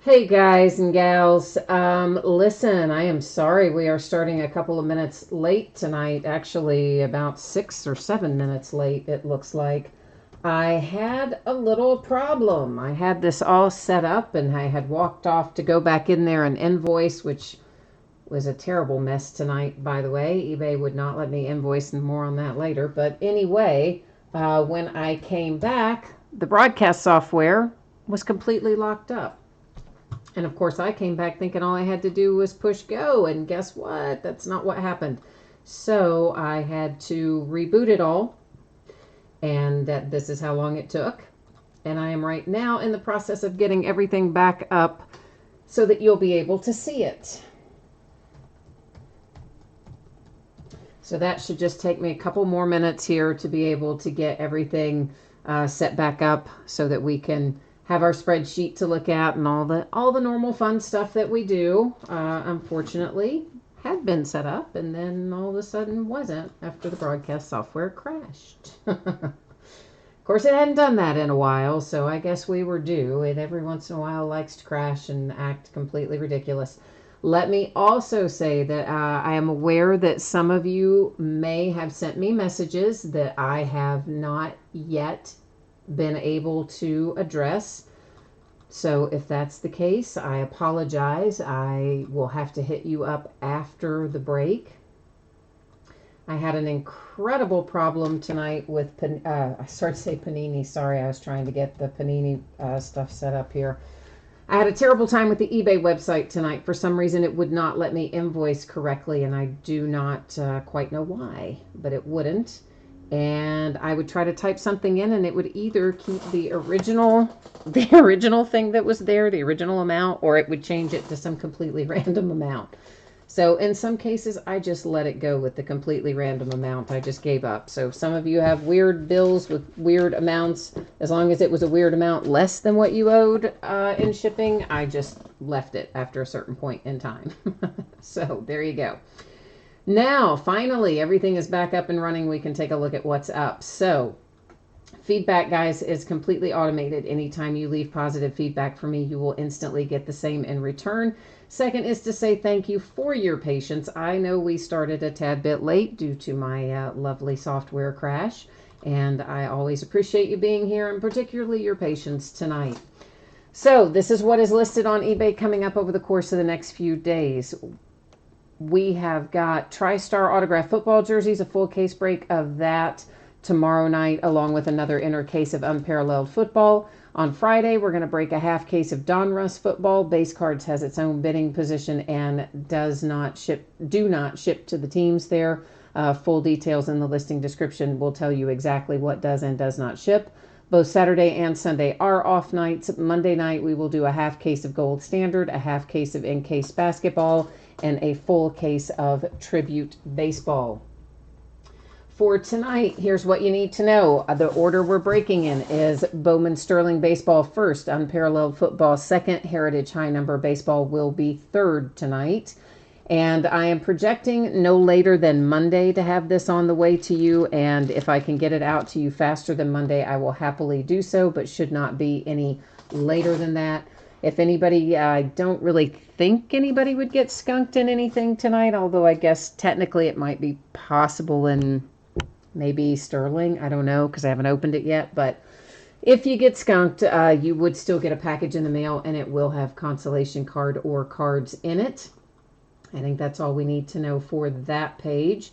Hey guys and gals, listen, I am sorry we are starting a couple of minutes late tonight, actually about 6 or 7 minutes late, it looks like. I had a little problem. I had this all set up and I had walked off to go back in there and invoice, which was a terrible mess tonight, by the way. eBay would not let me invoice, and more on that later. But anyway, when I came back, the broadcast software was completely locked up. And of course, I came back thinking all I had to do was push go, and guess what? That's not what happened. So I had to reboot it all, and this is how long it took. And I am right now in the process of getting everything back up so that you'll be able to see it. So that should just take me a couple more minutes here to be able to get everything set back up so that we can have our spreadsheet to look at and all the normal fun stuff that we do. Unfortunately, had been set up and then all of a sudden wasn't after the broadcast software crashed. Of course, it hadn't done that in a while, so I guess we were due. It every once in a while likes to crash and act completely ridiculous. Let me also say that I am aware that some of you may have sent me messages that I have not yet been able to address. So if that's the case, I apologize. I will have to hit you up after the break. I had an incredible problem tonight with, I started to say Panini. Sorry, I was trying to get the Panini stuff set up here. I had a terrible time with the eBay website tonight. For some reason, it would not let me invoice correctly, and I do not quite know why, but it wouldn't. And I would try to type something in, and it would either keep the original thing that was there, the original amount, or it would change it to some completely random amount. So in some cases, I just let it go with the completely random amount. I just gave up. So if some of you have weird bills with weird amounts, as long as it was a weird amount less than what you owed in shipping, I just left it after a certain point in time. So there you go. Now, finally, everything is back up and running. We can take a look at what's up. So feedback, guys, is completely automated. Anytime you leave positive feedback for me, you will instantly get the same in return. Second is to say thank you for your patience. I know we started a tad bit late due to my lovely software crash, and I always appreciate you being here, and particularly your patience tonight. So this is what is listed on eBay coming up over the course of the next few days. We have got TriStar autograph football jerseys, a full case break of that tomorrow night, along with another inner case of unparalleled football. On Friday, we're going to break a half case of Donruss football. Base Cards has its own bidding position and do not ship to the teams there. Full details in the listing description will tell you exactly what does and does not ship. Both Saturday and Sunday are off nights. Monday night, we will do a half case of Gold Standard, a half case of in-case basketball, and a full case of Tribute Baseball. For tonight, here's what you need to know. The order we're breaking in is Bowman Sterling Baseball first, Unparalleled Football second, Heritage High Number Baseball will be third tonight. And I am projecting no later than Monday to have this on the way to you. And if I can get it out to you faster than Monday, I will happily do so, but should not be any later than that. If anybody, I don't really think anybody would get skunked in anything tonight, although I guess technically it might be possible in maybe Sterling. I don't know because I haven't opened it yet. But if you get skunked, you would still get a package in the mail, and it will have consolation card or cards in it. I think that's all we need to know for that page.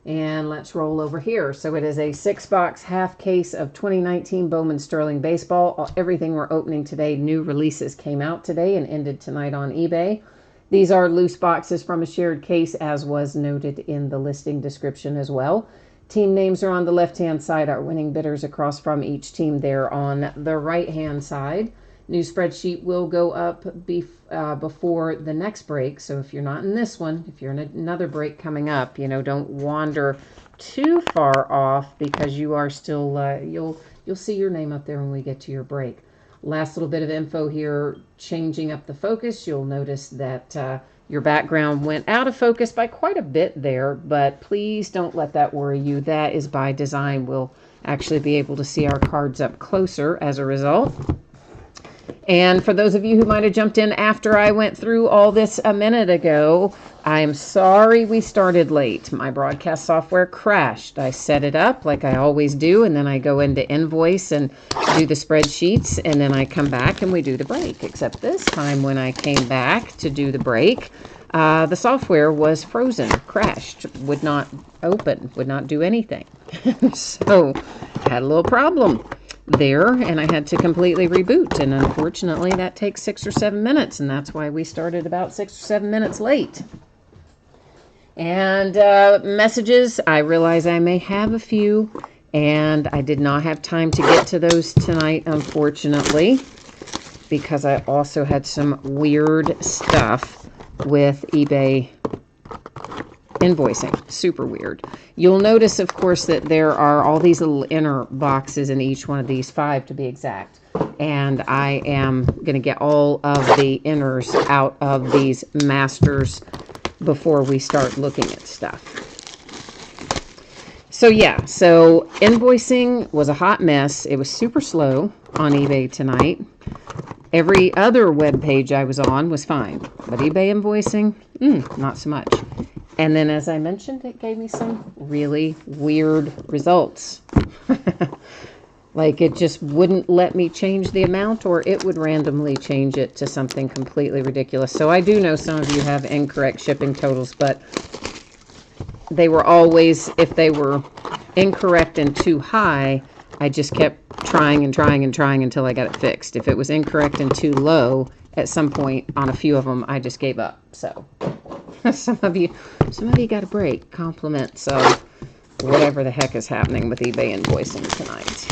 And let's roll over here. So it is a 6-box half case of 2019 Bowman Sterling Baseball. Everything we're opening today, new releases came out today and ended tonight on eBay. These are loose boxes from a shared case, as was noted in the listing description as well. Team names are on the left-hand side. Our winning bidders across from each team there on the right-hand side. New spreadsheet will go up before the next break. So if you're not in this one, if you're in another break coming up, don't wander too far off because you are still, you'll see your name up there when we get to your break. Last little bit of info here, changing up the focus. You'll notice that your background went out of focus by quite a bit there, but please don't let that worry you. That is by design. We'll actually be able to see our cards up closer as a result. And for those of you who might have jumped in after I went through all this a minute ago, I'm sorry we started late. My broadcast software crashed. I set it up like I always do, and then I go into Invoice and do the spreadsheets, and then I come back and we do the break. Except this time when I came back to do the break, the software was frozen, crashed, would not open, would not do anything. So I had a little problem there, and I had to completely reboot, and unfortunately that takes 6 or 7 minutes, and that's why we started about 6 or 7 minutes late. And messages, I realize I may have a few, and I did not have time to get to those tonight, unfortunately, because I also had some weird stuff with eBay invoicing. Super weird. You'll notice, of course, that there are all these little inner boxes in each one of these, 5 to be exact. And I am going to get all of the inners out of these masters before we start looking at stuff. So yeah, so invoicing was a hot mess. It was super slow on eBay tonight. Every other web page I was on was fine, but eBay invoicing, not so much. And then, as I mentioned, it gave me some really weird results. Like, it just wouldn't let me change the amount, or it would randomly change it to something completely ridiculous. So I do know some of you have incorrect shipping totals, but they were always, if they were incorrect and too high, I just kept trying and trying and trying until I got it fixed. If it was incorrect and too low, at some point on a few of them, I just gave up. So some of you got a break. Compliments of whatever the heck is happening with eBay invoicing tonight.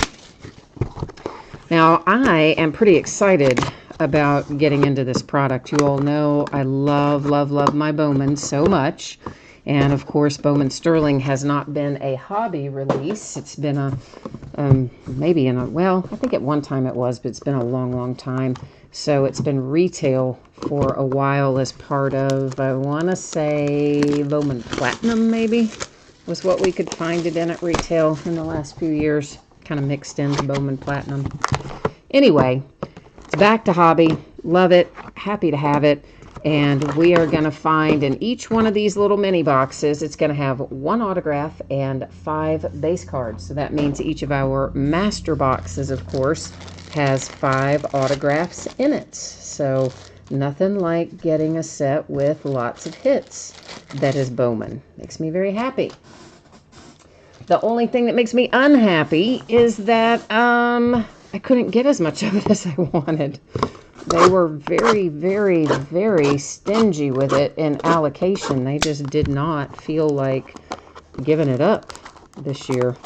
Now, I am pretty excited about getting into this product. You all know I love, love, love my Bowman so much. And of course, Bowman Sterling has not been a hobby release. It's been a, well, I think at one time it was, but it's been a long, long time. So it's been retail for a while as part of, I want to say, Bowman Platinum maybe, was what we could find it in at retail in the last few years. Kind of mixed into Bowman Platinum. Anyway, it's back to hobby. Love it. Happy to have it. And we are going to find in each one of these little mini boxes, it's going to have 1 autograph and 5 base cards. So that means each of our master boxes, of course, has 5 autographs in it. So nothing like getting a set with lots of hits that is Bowman. Makes me very happy. The only thing that makes me unhappy is that I couldn't get as much of it as I wanted. They were very, very, very stingy with it in allocation. They just did not feel like giving it up this year.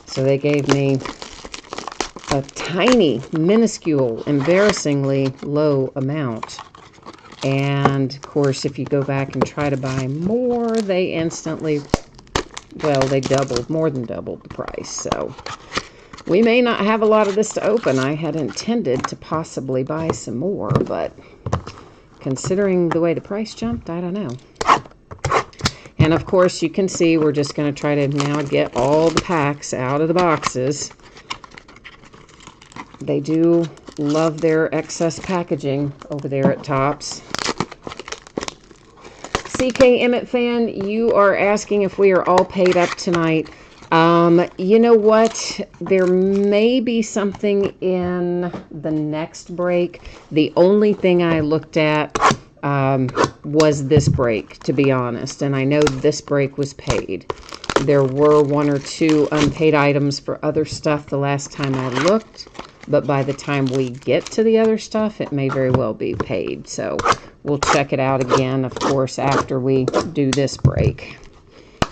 So they gave me a tiny, minuscule, embarrassingly low amount. And, of course, if you go back and try to buy more, they instantly, well, they doubled, more than doubled the price. So we may not have a lot of this to open. I had intended to possibly buy some more, but considering the way the price jumped, I don't know. And of course, you can see we're just going to try to now get all the packs out of the boxes. They do love their excess packaging over there at Topps. CK Emmett fan, you are asking if we are all paid up tonight. You know what? There may be something in the next break. The only thing I looked at was this break, to be honest. And I know this break was paid. There were 1 or 2 unpaid items for other stuff the last time I looked. But by the time we get to the other stuff, it may very well be paid. So we'll check it out again, of course, after we do this break.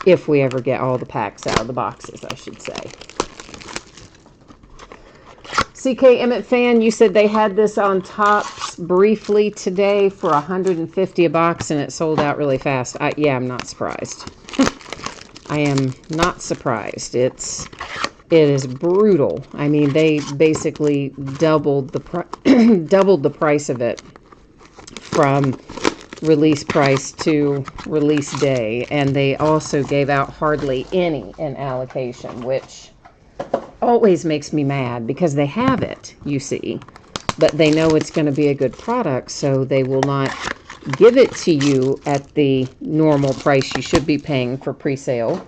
If we ever get all the packs out of the boxes, I should say. CK Emmett fan, you said they had this on Topps briefly today for $150 a box, and it sold out really fast. Yeah, I'm not surprised. I am not surprised. It is brutal. I mean, they basically doubled the price of it from release price to release day, and they also gave out hardly any in allocation, which always makes me mad because they have it, you see. but they know it's going to be a good product, so they will not give it to you at the normal price you should be paying for pre-sale.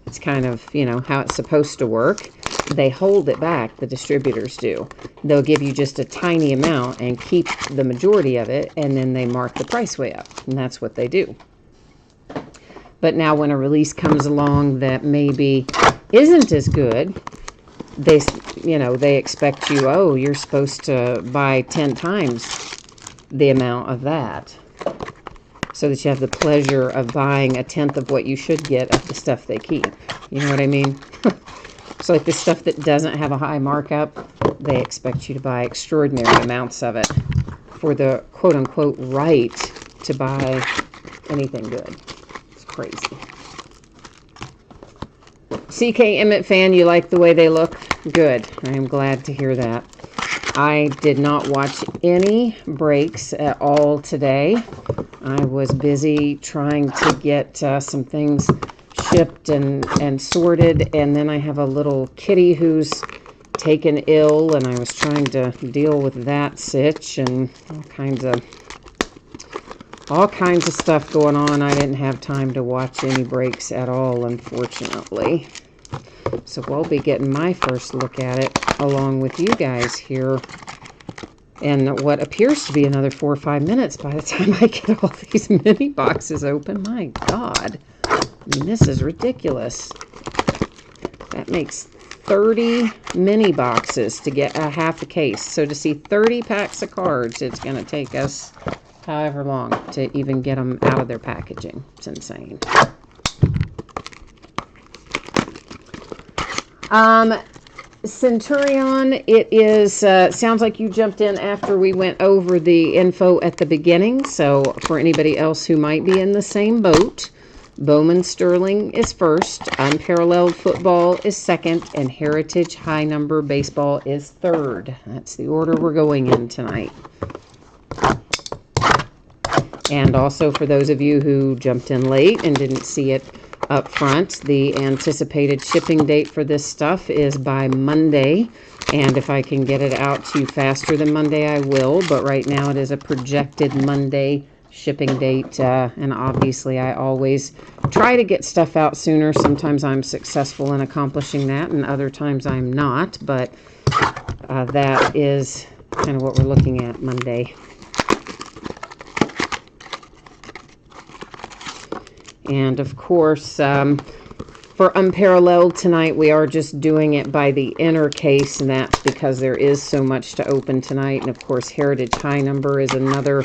It's kind of, how it's supposed to work. They hold it back, the distributors do. They'll give you just a tiny amount and keep the majority of it, and then they mark the price way up, and that's what they do. But now when a release comes along that maybe isn't as good, they expect you, oh, you're supposed to buy 10 times the amount of that, so that you have the pleasure of buying a tenth of what you should get of the stuff they keep. You know what I mean? So like the stuff that doesn't have a high markup, they expect you to buy extraordinary amounts of it for the quote-unquote right to buy anything good. It's crazy. CK Emmett fan, you like the way they look? Good. I am glad to hear that. I did not watch any breaks at all today. I was busy trying to get some things shipped and sorted, and then I have a little kitty who's taken ill, and I was trying to deal with that sitch and all kinds of stuff going on. I didn't have time to watch any breaks at all, unfortunately. So we'll be getting my first look at it along with you guys here in what appears to be another 4 or 5 minutes by the time I get all these mini boxes open. My God. I mean, this is ridiculous. That makes 30 mini boxes to get a half a case. So to see 30 packs of cards, it's going to take us however long to even get them out of their packaging. It's insane. Centurion, it is, sounds like you jumped in after we went over the info at the beginning. So for anybody else who might be in the same boat, Bowman Sterling is first, Unparalleled Football is second, and Heritage High Number Baseball is third. That's the order we're going in tonight. And also for those of you who jumped in late and didn't see it up front, the anticipated shipping date for this stuff is by Monday, and if I can get it out to you faster than Monday, I will, but right now it is a projected Monday shipping date, and obviously I always try to get stuff out sooner. Sometimes I'm successful in accomplishing that, and other times I'm not, but that is kind of what we're looking at, Monday. And of course, for Unparalleled tonight, we are just doing it by the inner case, and that's because there is so much to open tonight. And of course, Heritage High Number is another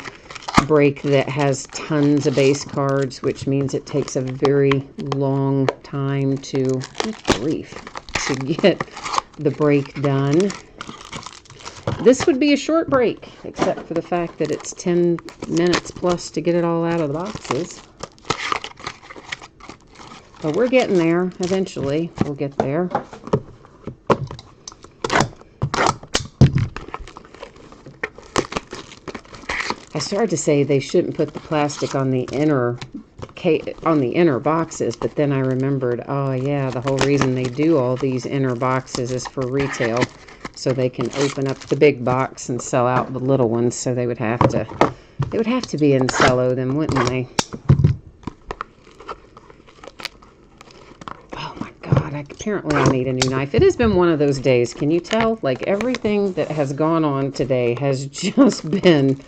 break that has tons of base cards, which means it takes a very long time to get the break done. This would be a short break, except for the fact that it's 10 minutes plus to get it all out of the boxes. But we're getting there. Eventually, we'll get there. I started to say they shouldn't put the plastic on the inner boxes, but then I remembered, oh yeah, the whole reason they do all these inner boxes is for retail, so they can open up the big box and sell out the little ones. So they would have to be in cello, then, wouldn't they? Apparently I need a new knife. It has been one of those days. Can you tell? Like, everything that has gone on today has just been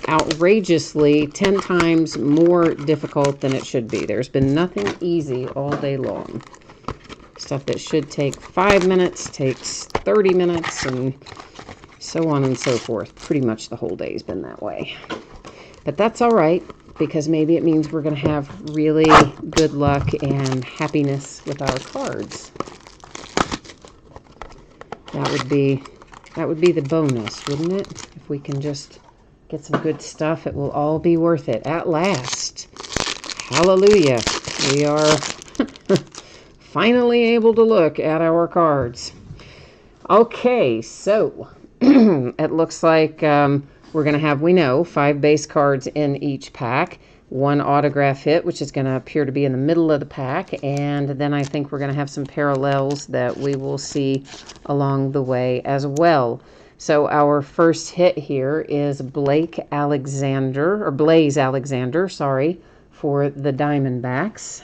outrageously 10 times more difficult than it should be. There's been nothing easy all day long. Stuff that should take 5 minutes takes 30 minutes, and so on and so forth. Pretty much the whole day's been that way. But that's all right, because maybe it means we're going to have really good luck and happiness with our cards. That would be the bonus, wouldn't it? If we can just get some good stuff, it will all be worth it at last. Hallelujah. We are finally able to look at our cards. Okay, so it looks like we're going to have, 5 base cards in each pack, 1 autograph hit, which is going to appear to be in the middle of the pack, and then I think we're going to have some parallels that we will see along the way as well. So our first hit here is Blaze Alexander, sorry, for the Diamondbacks.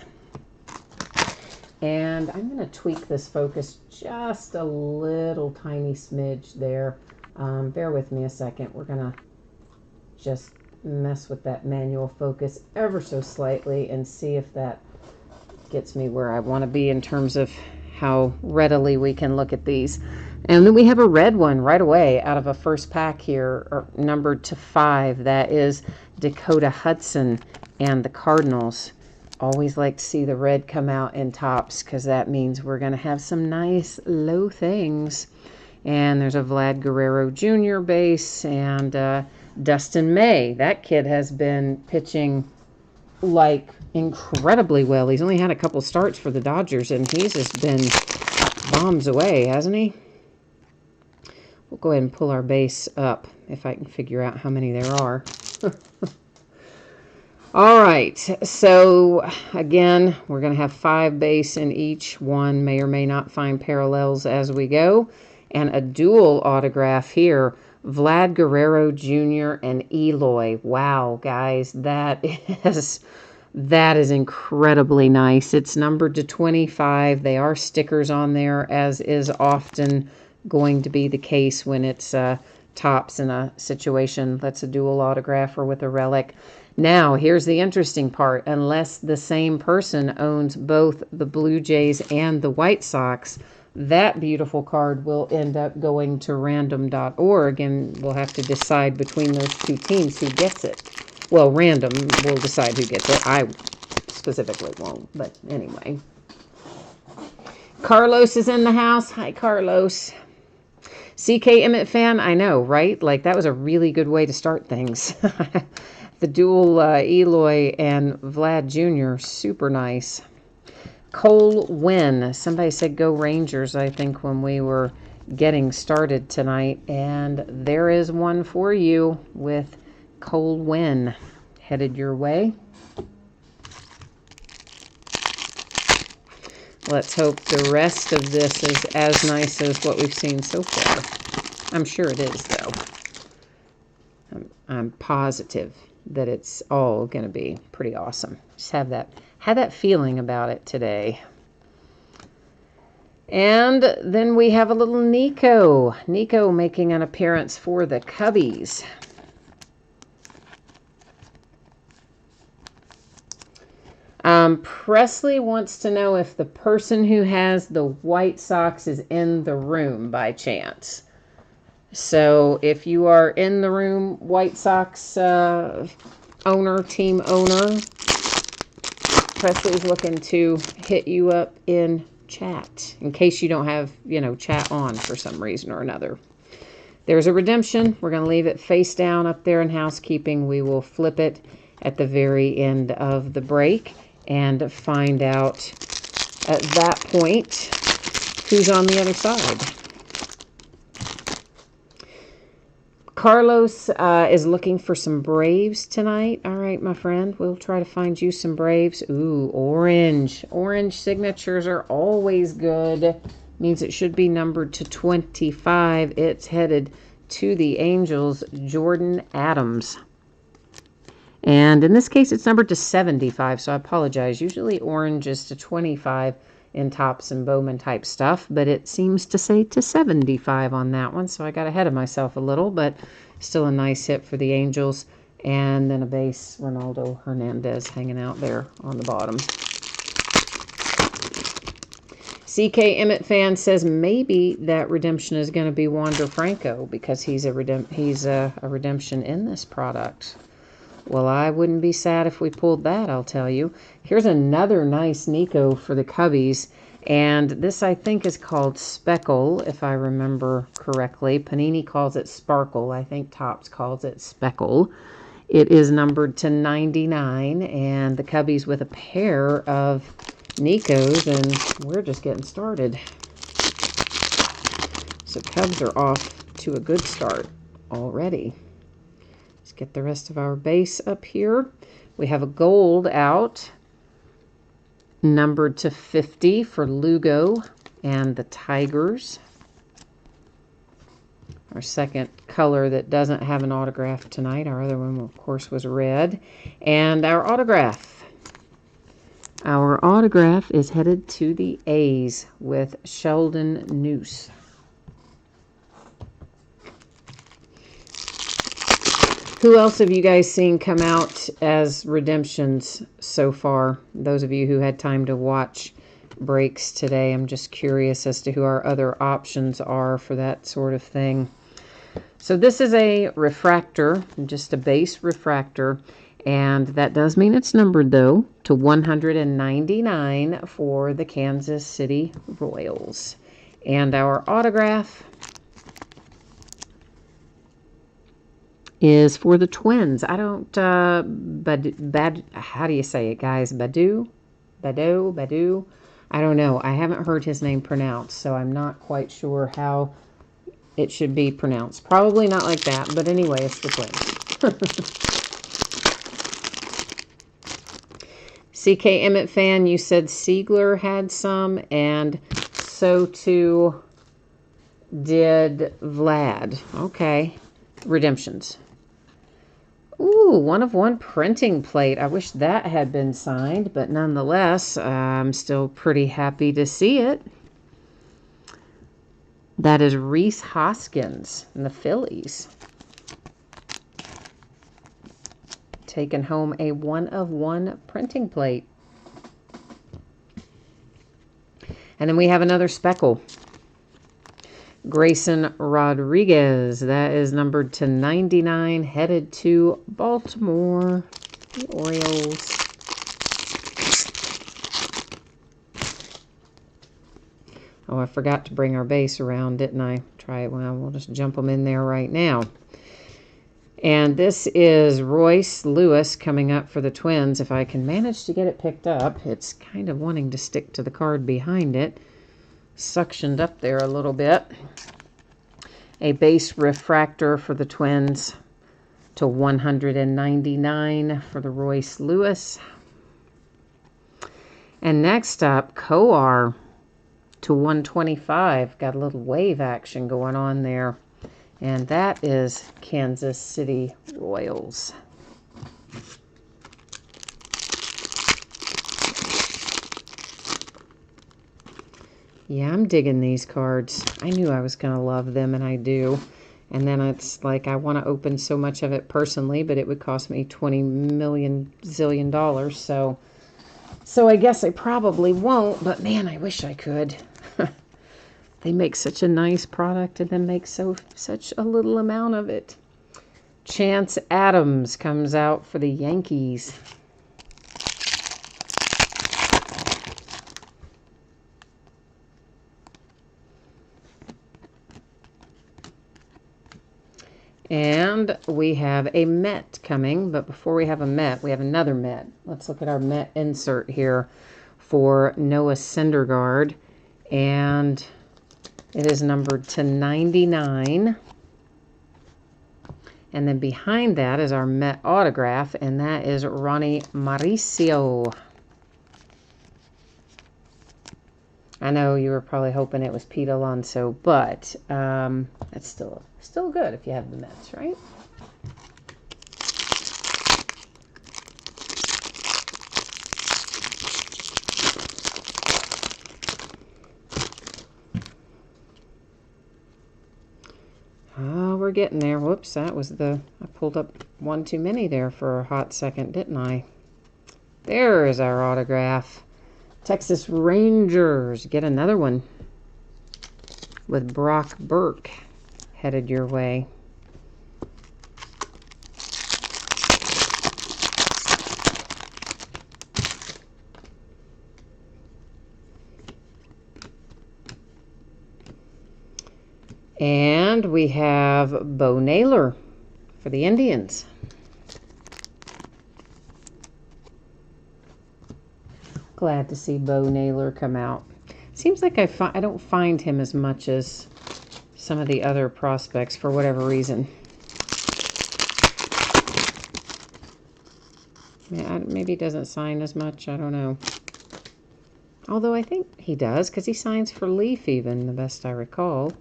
And I'm going to tweak this focus just a little tiny smidge there. Bear with me a second. We're going to just mess with that manual focus ever so slightly and see if that gets me where I want to be in terms of how readily we can look at these. And then we have a red one right away out of a first pack here, numbered to 5. That is Dakota Hudson and the Cardinals. Always like to see the red come out in tops because that means we're going to have some nice low things. And there's a Vlad Guerrero Jr. base and Dustin May. That kid has been pitching like incredibly well. He's only had a couple starts for the Dodgers and he's just been bombs away, hasn't he? We'll go ahead and pull our base up if I can figure out how many there are. All right, so again, we're going to have 5 base in each one. May or may not find parallels as we go. And a dual autograph here, Vlad Guerrero Jr. and Eloy. Wow, guys, that is incredibly nice. It's numbered to 25. They are stickers on there, as is often going to be the case when it's tops in a situation that's a dual autograph or with a relic. Now, here's the interesting part. Unless the same person owns both the Blue Jays and the White Sox, that beautiful card will end up going to random.org, and we'll have to decide between those two teams who gets it. Well, random will decide who gets it. I specifically won't, but anyway. Carlos is in the house. Hi, Carlos. CK Emmett fan, I know, right? Like, that was a really good way to start things. The dual Eloy and Vlad Jr., super nice. Cole Winn. Somebody said go Rangers, I think, when we were getting started tonight. And there is one for you with Cole Winn headed your way. Let's hope the rest of this is as nice as what we've seen so far. I'm sure it is, though. I'm positive that it's all going to be pretty awesome. Just have that feeling about it today. And then we have a little Nico. Nico making an appearance for the Cubbies. Presley wants to know if the person who has the White Sox is in the room by chance. So if you are in the room, White Sox team owner, Presley's looking to hit you up in chat in case you don't have, chat on for some reason or another. There's a redemption. We're going to leave it face down up there in housekeeping. We will flip it at the very end of the break and find out at that point who's on the other side. Carlos is looking for some Braves tonight. All right, my friend, we'll try to find you some Braves. Ooh, orange. Orange signatures are always good. Means it should be numbered to 25. It's headed to the Angels, Jordan Adams. And in this case, it's numbered to 75, so I apologize. Usually orange is to 25 in Topps and Bowman type stuff, but it seems to say to 75 on that one, so I got ahead of myself a little, but still a nice hit for the Angels. And then a base, Ronaldo Hernandez hanging out there on the bottom. CK Emmett fan says maybe that redemption is going to be Wander Franco because he's a redemption in this product. Well, I wouldn't be sad if we pulled that, I'll tell you. Here's another nice Nico for the Cubbies. And this, I think, is called Speckle, if I remember correctly. Panini calls it Sparkle. I think Topps calls it Speckle. It is numbered to 99. And the Cubbies with a pair of Nicos. And we're just getting started. So Cubs are off to a good start already. Get the rest of our base up here. We have a gold out, numbered to 50 for Lugo and the Tigers. Our second color that doesn't have an autograph tonight. Our other one, of course, was red. And our autograph. Our autograph is headed to the A's with Sheldon Neuse. Who else have you guys seen come out as redemptions so far? Those of you who had time to watch breaks today, I'm just curious as to who our other options are for that sort of thing. So this is a refractor, just a base refractor, and that does mean it's numbered, though, to 199 for the Kansas City Royals. And our autograph is for the Twins. I don't, how do you say it, guys? Badu? I don't know. I haven't heard his name pronounced, so I'm not quite sure how it should be pronounced. Probably not like that, but anyway, it's the Twins. CK Emmett fan, you said Siegler had some, and so too did Vlad. Okay. Redemptions. Ooh, 1/1 printing plate. I wish that had been signed, but nonetheless, I'm still pretty happy to see it. That is Rhys Hoskins and the Phillies. Taking home a 1/1 printing plate. And then we have another speckle. Grayson Rodriguez. That is numbered to 99, headed to Baltimore. The Orioles. Oh, I forgot to bring our base around, didn't I? Try it. Well, we'll just jump them in there right now. And this is Royce Lewis coming up for the Twins. If I can manage to get it picked up, it's kind of wanting to stick to the card behind it. Suctioned up there a little bit. A base refractor for the Twins to 199 for the Royce Lewis. And next up, Coar to 125. Got a little wave action going on there. And that is Kansas City Royals. Yeah, I'm digging these cards. I knew I was going to love them, and I do. And then it's like I want to open so much of it personally, but it would cost me $20 million zillion. So I guess I probably won't, but man, I wish I could. They make such a nice product and then make such a little amount of it. Chance Adams comes out for the Yankees. And we have a Met coming, but before we have a Met, we have another Met. Let's look at our Met insert here for Noah Syndergaard. And it is numbered to 99. And then behind that is our Met autograph, and that is Ronnie Mauricio. I know you were probably hoping it was Pete Alonso, but that's still good if you have the Mets, right? Oh, we're getting there. Whoops, I pulled up one too many there for a hot second, didn't I? There is our autograph. Texas Rangers, get another one with Brock Burke headed your way. And we have Bo Naylor for the Indians. Glad to see Bo Naylor come out. Seems like I don't find him as much as some of the other prospects for whatever reason. Yeah, maybe he doesn't sign as much. I don't know. Although I think he does, because he signs for Leaf even, the best I recall.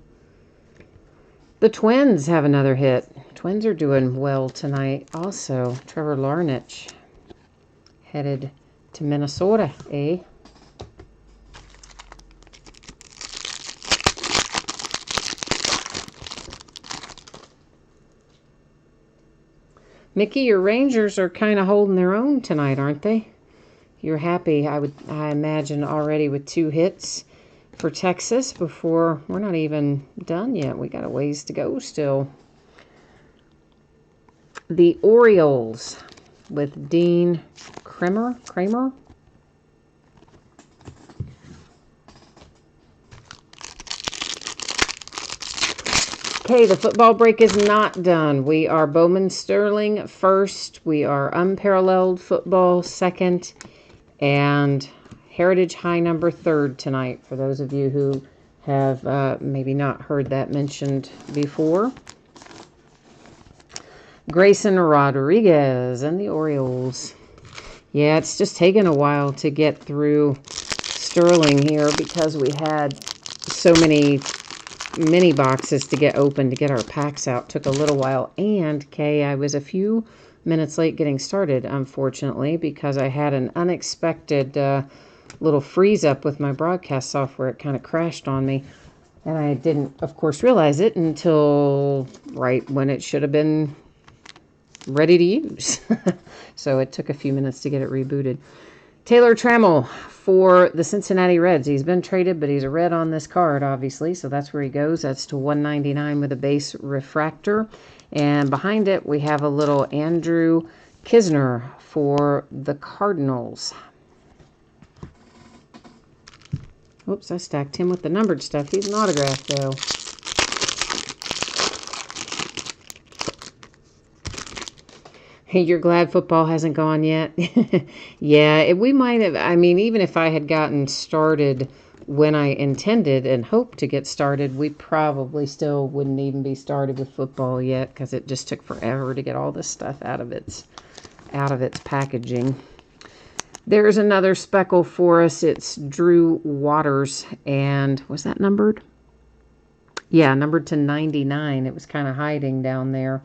The Twins have another hit. Twins are doing well tonight. Also, Trevor Larnach headed to Minnesota, eh? Mickey, your Rangers are kind of holding their own tonight, aren't they? You're happy, I imagine, already with 2 hits for Texas before we're not even done yet. We got a ways to go still. The Orioles with Dean Kramer. Okay, the football break is not done. We are Bowman Sterling first. We are Unparalleled Football second. And Heritage High number 3rd tonight, for those of you who have maybe not heard that mentioned before. Grayson Rodriguez and the Orioles. Yeah, it's just taken a while to get through Sterling here because we had so many mini boxes to get open to get our packs out. Took a little while. And, Kay, I was a few minutes late getting started, unfortunately, because I had an unexpected little freeze up with my broadcast software. It kind of crashed on me. And I didn't, of course, realize it until right when it should have been ready to use. So it took a few minutes to get it rebooted. Taylor Trammell for the Cincinnati Reds. He's been traded, but he's a red on this card, obviously, so that's where he goes. That's to 199 with a base refractor. And behind it, we have a little Andrew Kisner for the Cardinals. Oops, I stacked him with the numbered stuff. He's an autograph, though. Hey, you're glad football hasn't gone yet? Yeah, we might have. I mean, even if I had gotten started when I intended and hoped to get started, we probably still wouldn't even be started with football yet because it just took forever to get all this stuff out of its packaging. There's another speckle for us. It's Drew Waters, and was that numbered? Yeah, numbered to 99. It was kind of hiding down there.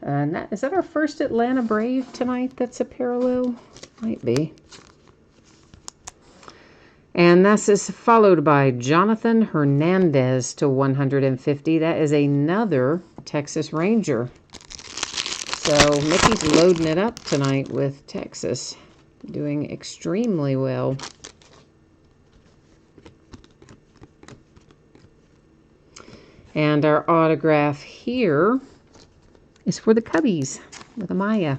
And is that our first Atlanta Brave tonight that's a parallel? Might be. And this is followed by Jonathan Hernandez to 150. That is another Texas Ranger. So Mickey's loading it up tonight with Texas. Doing extremely well. And our autograph here is for the Cubbies with Amaya.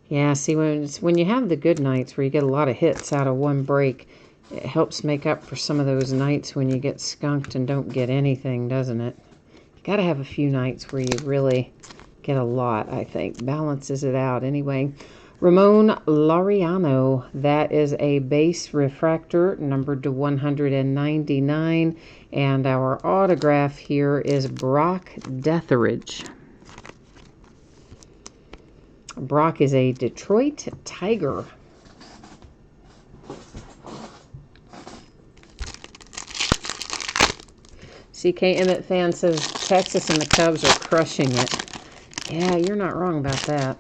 Yeah, see, when you have the good nights where you get a lot of hits out of one break, it helps make up for some of those nights when you get skunked and don't get anything, doesn't it? You got to have a few nights where you really get a lot, I think. Balances it out. Anyway, Ramon Laureano, that is a base refractor numbered to 199. And our autograph here is Brock Detheridge. Brock is a Detroit Tiger. CK Emmett fan says Texas and the Cubs are crushing it. Yeah, you're not wrong about that.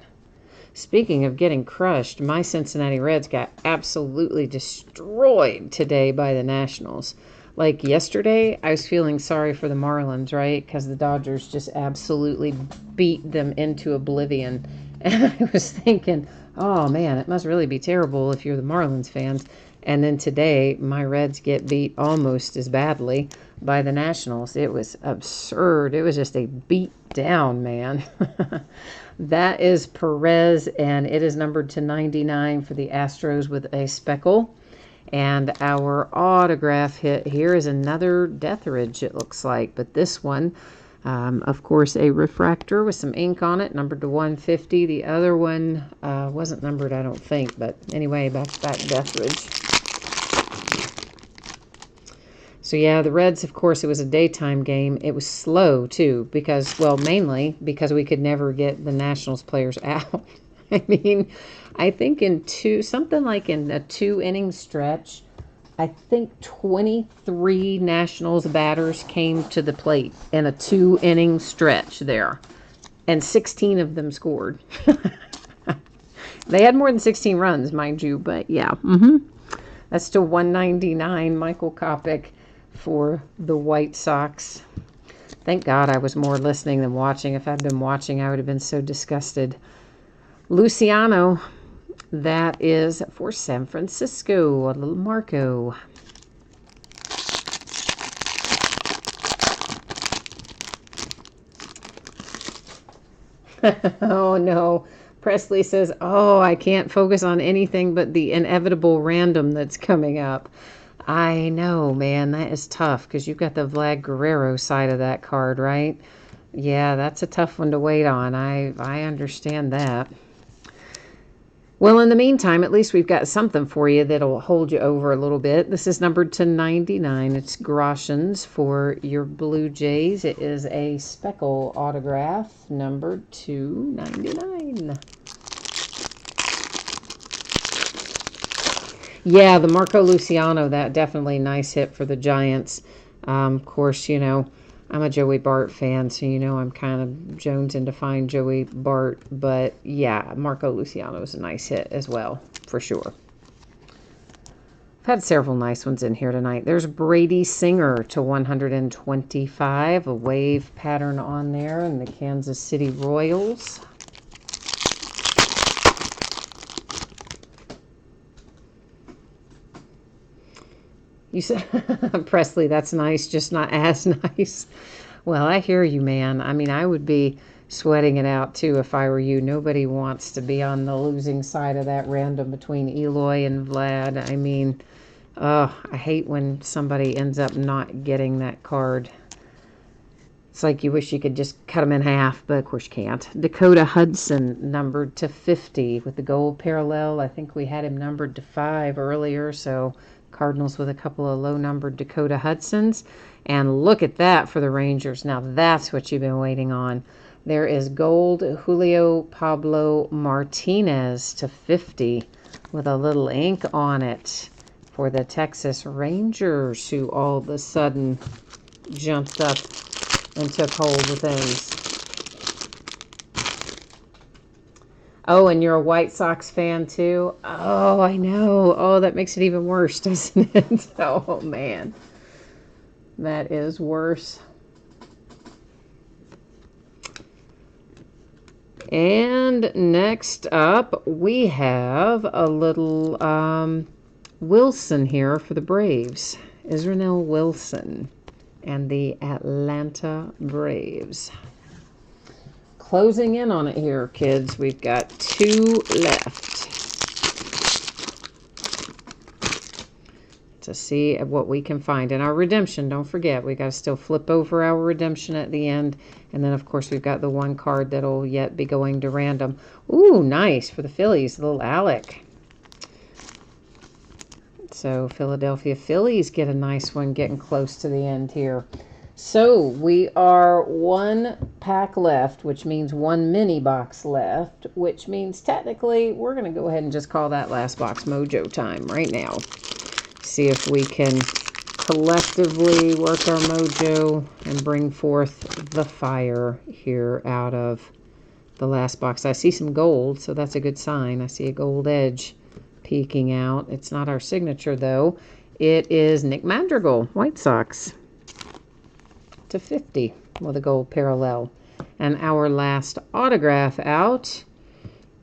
Speaking of getting crushed, my Cincinnati Reds got absolutely destroyed today by the Nationals. Like yesterday, I was feeling sorry for the Marlins, right? Because the Dodgers just absolutely beat them into oblivion. And I was thinking, oh man, it must really be terrible if you're the Marlins fans. And then today, my Reds get beat almost as badly by the Nationals. It was absurd. It was just a beat down, man. That is Perez, and it is numbered to 99 for the Astros with a speckle. And our autograph hit here is another Detheridge, it looks like. But this one, of course, a refractor with some ink on it, numbered to 150. The other one wasn't numbered, I don't think. But anyway, back-to-back Detheridge. So yeah, the Reds, of course, it was a daytime game. It was slow, too, because, well, mainly because we could never get the Nationals players out. I mean, I think something like in a 2 inning stretch, I think 23 Nationals batters came to the plate in a 2 inning stretch there, and 16 of them scored. They had more than 16 runs, mind you, but yeah. That's to 199, Michael Kopech for the White Sox. Thank God I was more listening than watching. If I'd been watching, I would have been so disgusted. Luciano, that is for San Francisco, a little Marco. Oh, no. Presley says, oh, I can't focus on anything but the inevitable random that's coming up. I know, man. That is tough because you've got the Vlad Guerrero side of that card, right? Yeah, that's a tough one to wait on. I understand that. Well, in the meantime, at least we've got something for you that'll hold you over a little bit. This is numbered to 99. It's Groshans for your Blue Jays. It is a speckle autograph, numbered to 99. Yeah, the Marco Luciano, that definitely nice hit for the Giants. Of course, you know, I'm a Joey Bart fan, so you know I'm kind of jonesing to find Joey Bart. But yeah, Marco Luciano is a nice hit as well, for sure. I've had several nice ones in here tonight. There's Brady Singer to 125, a wave pattern on there, and the Kansas City Royals. You said, Presley, that's nice, just not as nice. Well, I hear you, man. I mean, I would be sweating it out, too, if I were you. Nobody wants to be on the losing side of that random between Eloy and Vlad. I mean, I hate when somebody ends up not getting that card. It's like you wish you could just cut them in half, but of course you can't. Dakota Hudson, numbered to 50 with the gold parallel. I think we had him numbered to 5 earlier, so Cardinals with a couple of low-numbered Dakota Hudsons. And look at that for the Rangers. Now that's what you've been waiting on. There is gold Julio Pablo Martinez to 50 with a little ink on it for the Texas Rangers, who all of a sudden jumped up and took hold of things. Oh, and you're a White Sox fan too? Oh, I know. Oh, that makes it even worse, doesn't it? Oh, man. That is worse. And next up, we have a little Wilson here for the Braves. Israel Wilson and the Atlanta Braves. Closing in on it here, kids. We've got 2 left to see what we can find. And our redemption, don't forget, we got to still flip over our redemption at the end. And then, of course, we've got the one card that'll yet be going to random. Ooh, nice for the Phillies, little Alec. So Philadelphia Phillies get a nice one getting close to the end here. So we are 1 pack left, which means 1 mini box left, which means technically we're going to go ahead and just call that last box Mojo time right now. See if we can collectively work our mojo and bring forth the fire here out of the last box. I see some gold, so that's a good sign. I see a gold edge peeking out. It's not our signature, though. It is Nick Madrigal, White Sox, to 50 with a gold parallel. And our last autograph out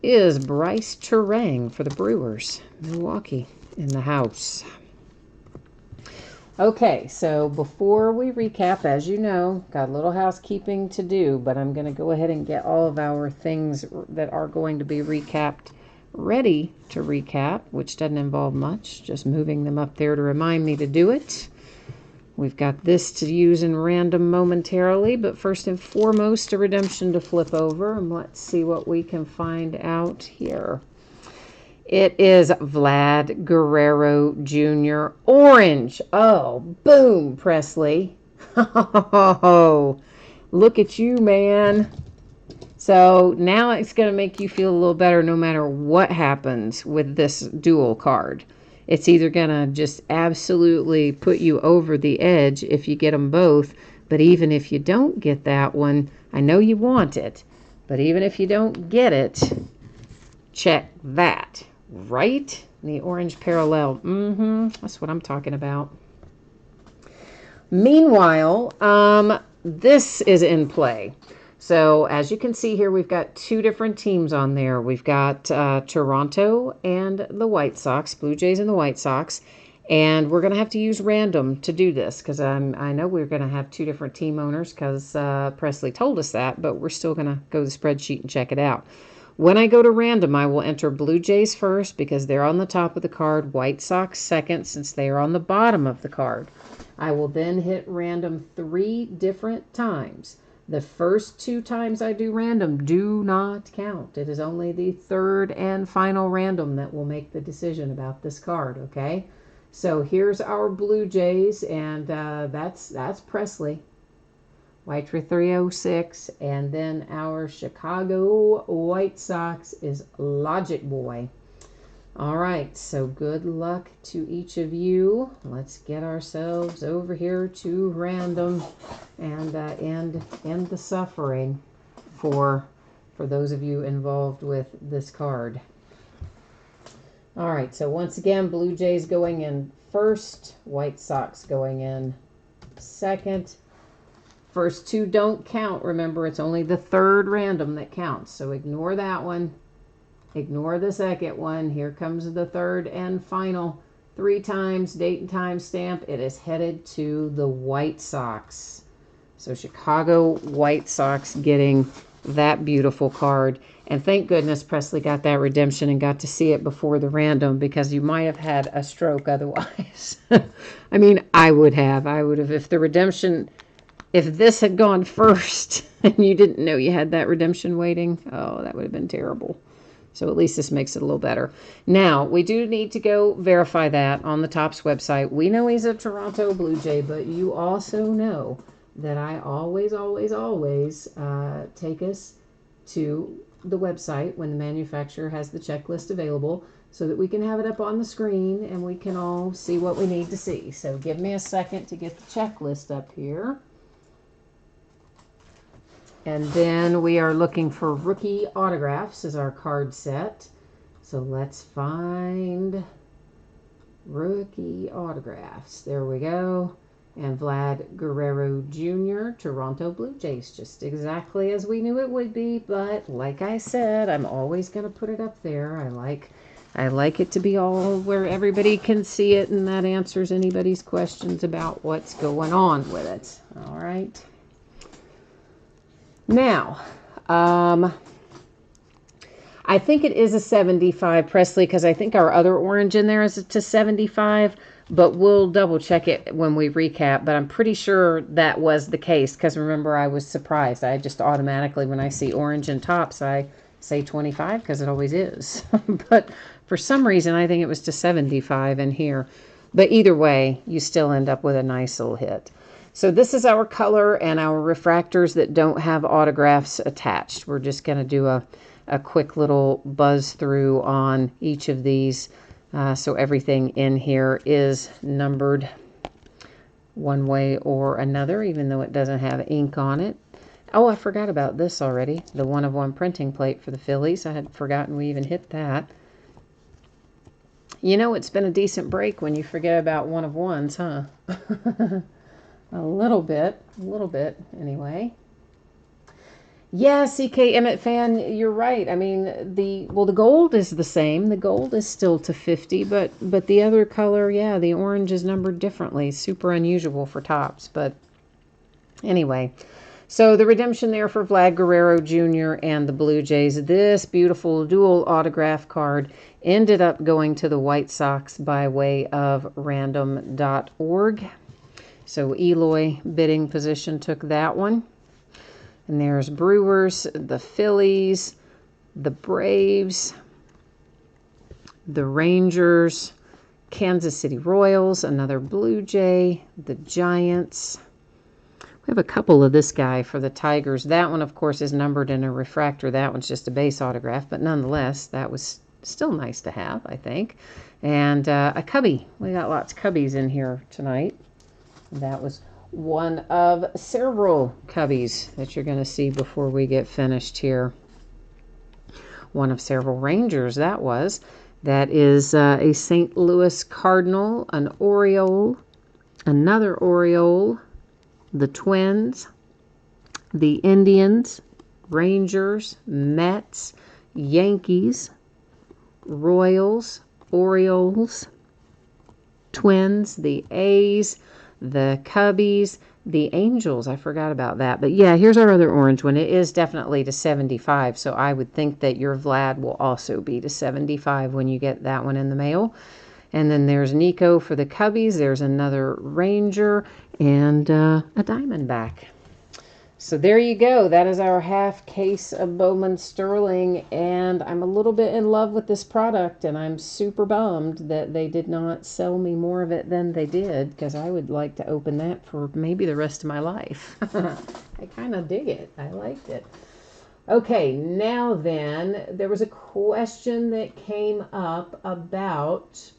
is Bryce Turang for the Brewers, Milwaukee, in the house. Okay, so before we recap, as you know, got a little housekeeping to do, but I'm going to go ahead and get all of our things that are going to be recapped ready to recap, which doesn't involve much, just moving them up there to remind me to do it. We've got this to use in random momentarily, but first and foremost, a redemption to flip over, and let's see what we can find out here. It is Vlad Guerrero Jr. Orange. Oh, boom, Presley. Oh, look at you, man. So now it's going to make you feel a little better no matter what happens with this dual card. It's either going to just absolutely put you over the edge if you get them both, but even if you don't get that one, I know you want it, but even if you don't get it, check that, right? The orange parallel. That's what I'm talking about. Meanwhile, this is in play. So as you can see here, we've got two different teams on there. We've got Toronto and the White Sox, Blue Jays and the White Sox. And we're going to have to use random to do this because I know we're going to have two different team owners because Presley told us that, but we're still going to go to the spreadsheet and check it out. When I go to random, I will enter Blue Jays first because they're on the top of the card, White Sox second since they are on the bottom of the card. I will then hit random 3 different times. The first 2 times I do random do not count. It is only the third and final random that will make the decision about this card, okay? So here's our Blue Jays, and that's Presley. White 306, and then our Chicago White Sox is Logic Boy. All right, so good luck to each of you. Let's get ourselves over here to random and end the suffering for those of you involved with this card. All right, so once again, Blue Jays going in first, White Sox going in second. First 2 don't count. Remember, it's only the third random that counts, so ignore that one. Ignore the second one. Here comes the third and final. 3 times, date and time stamp. It is headed to the White Sox. So Chicago White Sox getting that beautiful card. And thank goodness Presley got that redemption and got to see it before the random because you might have had a stroke otherwise. I mean, I would have. If the redemption, if this had gone first and you didn't know you had that redemption waiting, oh, that would have been terrible. So at least this makes it a little better. Now, we do need to go verify that on the Topps website. We know he's a Toronto Blue Jay, but you also know that I always take us to the website when the manufacturer has the checklist available so that we can have it up on the screen and we can all see what we need to see. So give me a second to get the checklist up here. And then we are looking for rookie autographs as our card set. So let's find rookie autographs. There we go. And Vlad Guerrero Jr., Toronto Blue Jays, just exactly as we knew it would be. But like I said, I'm always going to put it up there. I like it to be all where everybody can see it, and that answers anybody's questions about what's going on with it. All right. Now, I think it is a 75, Presley, because I think our other orange in there is to 75, but we'll double check it when we recap. But I'm pretty sure that was the case because remember, I was surprised. I just automatically, when I see orange and Topps, I say 25 because it always is. But for some reason, I think it was to 75 in here. But either way, you still end up with a nice little hit. So this is our color and our refractors that don't have autographs attached. We're just going to do a quick little buzz through on each of these. So everything in here is numbered one way or another, even though it doesn't have ink on it. Oh, I forgot about this already. The 1/1 printing plate for the Phillies. I had forgotten we even hit that. You know, it's been a decent break when you forget about 1/1s, huh? A little bit anyway. Yeah, CK Emmett fan, you're right. I mean, the gold is the same. The gold is still to 50, but the other color, yeah, the orange is numbered differently. Super unusual for Topps, but anyway. So the redemption there for Vlad Guerrero Jr. and the Blue Jays. This beautiful dual autograph card ended up going to the White Sox by way of random.org. So Eloy bidding position took that one. And there's Brewers, the Phillies, the Braves, the Rangers, Kansas City Royals, another Blue Jay, the Giants. We have a couple of this guy for the Tigers. That one, of course, is numbered in a refractor. That one's just a base autograph, but nonetheless, that was still nice to have, I think. And a cubby. We got lots of cubbies in here tonight. That was one of several cubbies that you're going to see before we get finished here. One of several Rangers, that was. That is a St. Louis Cardinal, an Oriole, another Oriole, the Twins, the Indians, Rangers, Mets, Yankees, Royals, Orioles, Twins, the A's, the Cubbies, the Angels. I forgot about that. But yeah, here's our other orange one. It is definitely to 75, so I would think that your Vlad will also be to 75 when you get that one in the mail. And then there's Nico for the Cubbies. There's another Ranger and a Diamondback. So there you go. That is our half case of Bowman Sterling. And I'm a little bit in love with this product. And I'm super bummed that they did not sell me more of it than they did. Because I would like to open that for maybe the rest of my life. I kind of dig it. I liked it. Okay, now then, there was a question that came up about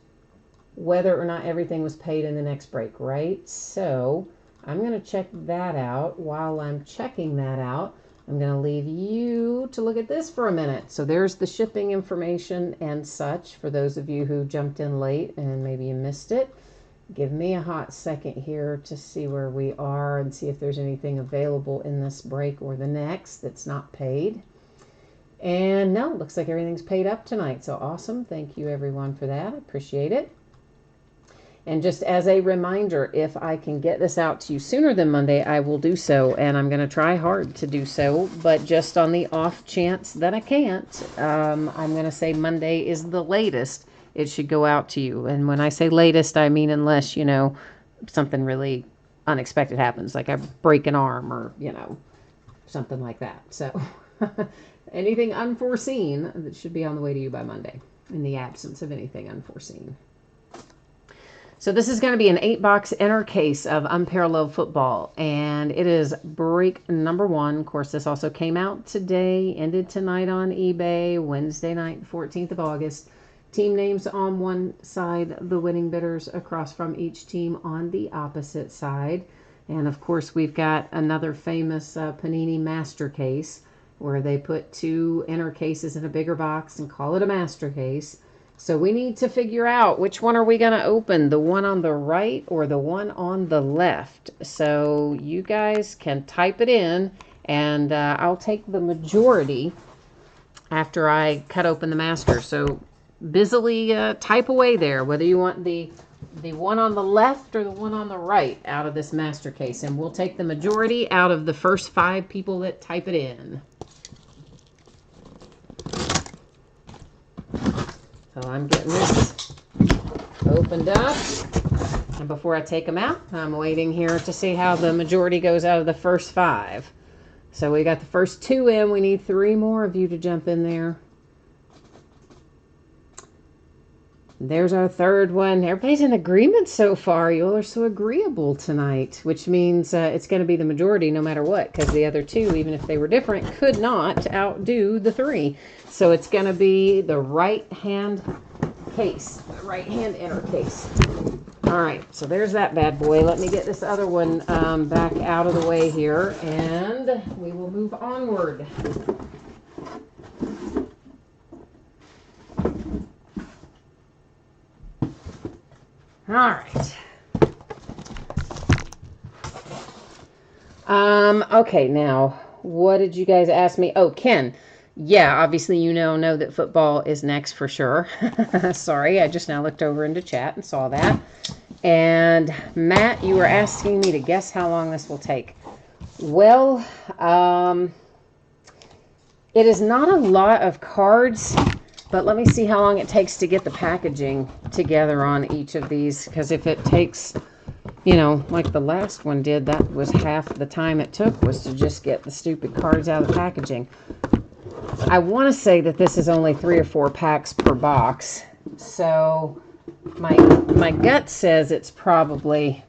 whether or not everything was paid in the next break, right? So I'm going to check that out. While I'm checking that out, I'm going to leave you to look at this for a minute. So there's the shipping information and such for those of you who jumped in late and maybe you missed it. Give me a hot second here to see where we are and see if there's anything available in this break or the next that's not paid. And no, looks like everything's paid up tonight. So awesome. Thank you everyone for that. I appreciate it. And just as a reminder, if I can get this out to you sooner than Monday, I will do so. And I'm going to try hard to do so. But just on the off chance that I can't, I'm going to say Monday is the latest it should go out to you. And when I say latest, I mean unless, you know, something really unexpected happens, like I break an arm or, you know, something like that. So anything unforeseen that should be on the way to you by Monday in the absence of anything unforeseen. So this is going to be an 8-box inner case of Unparalleled Football, and it is break number 1. Of course, this also came out today, ended tonight on eBay, Wednesday night, 14th of August. Team names on one side, the winning bidders across from each team on the opposite side. And of course, we've got another famous Panini Master Case, where they put 2 inner cases in a bigger box and call it a Master Case. So we need to figure out which one are we going to open, the one on the right or the one on the left. So you guys can type it in, and I'll take the majority after I cut open the master. So busily type away there, whether you want the one on the left or the one on the right out of this master case. And we'll take the majority out of the first 5 people that type it in. So I'm getting this opened up, and before I take them out, I'm waiting here to see how the majority goes out of the first 5. So we got the first 2 in. We need 3 more of you to jump in there. There's our third one. Everybody's in agreement so far. You all are so agreeable tonight, which means it's going to be the majority no matter what, because the other 2, even if they were different, could not outdo the 3. So it's going to be the right-hand case, the right-hand inner case. All right, so there's that bad boy. Let me get this other one back out of the way here, and we will move onward. All right. Okay, now, what did you guys ask me? Oh, Ken. Yeah, obviously you know that football is next for sure. Sorry, I just now looked over into chat and saw that. And Matt, you were asking me to guess how long this will take. Well, it is not a lot of cards, but let me see how long it takes to get the packaging together on each of these, because if it takes, you know, like the last one did, that was half the time it took was to just get the stupid cards out of the packaging. I want to say that this is only 3 or 4 packs per box, so my gut says it's probably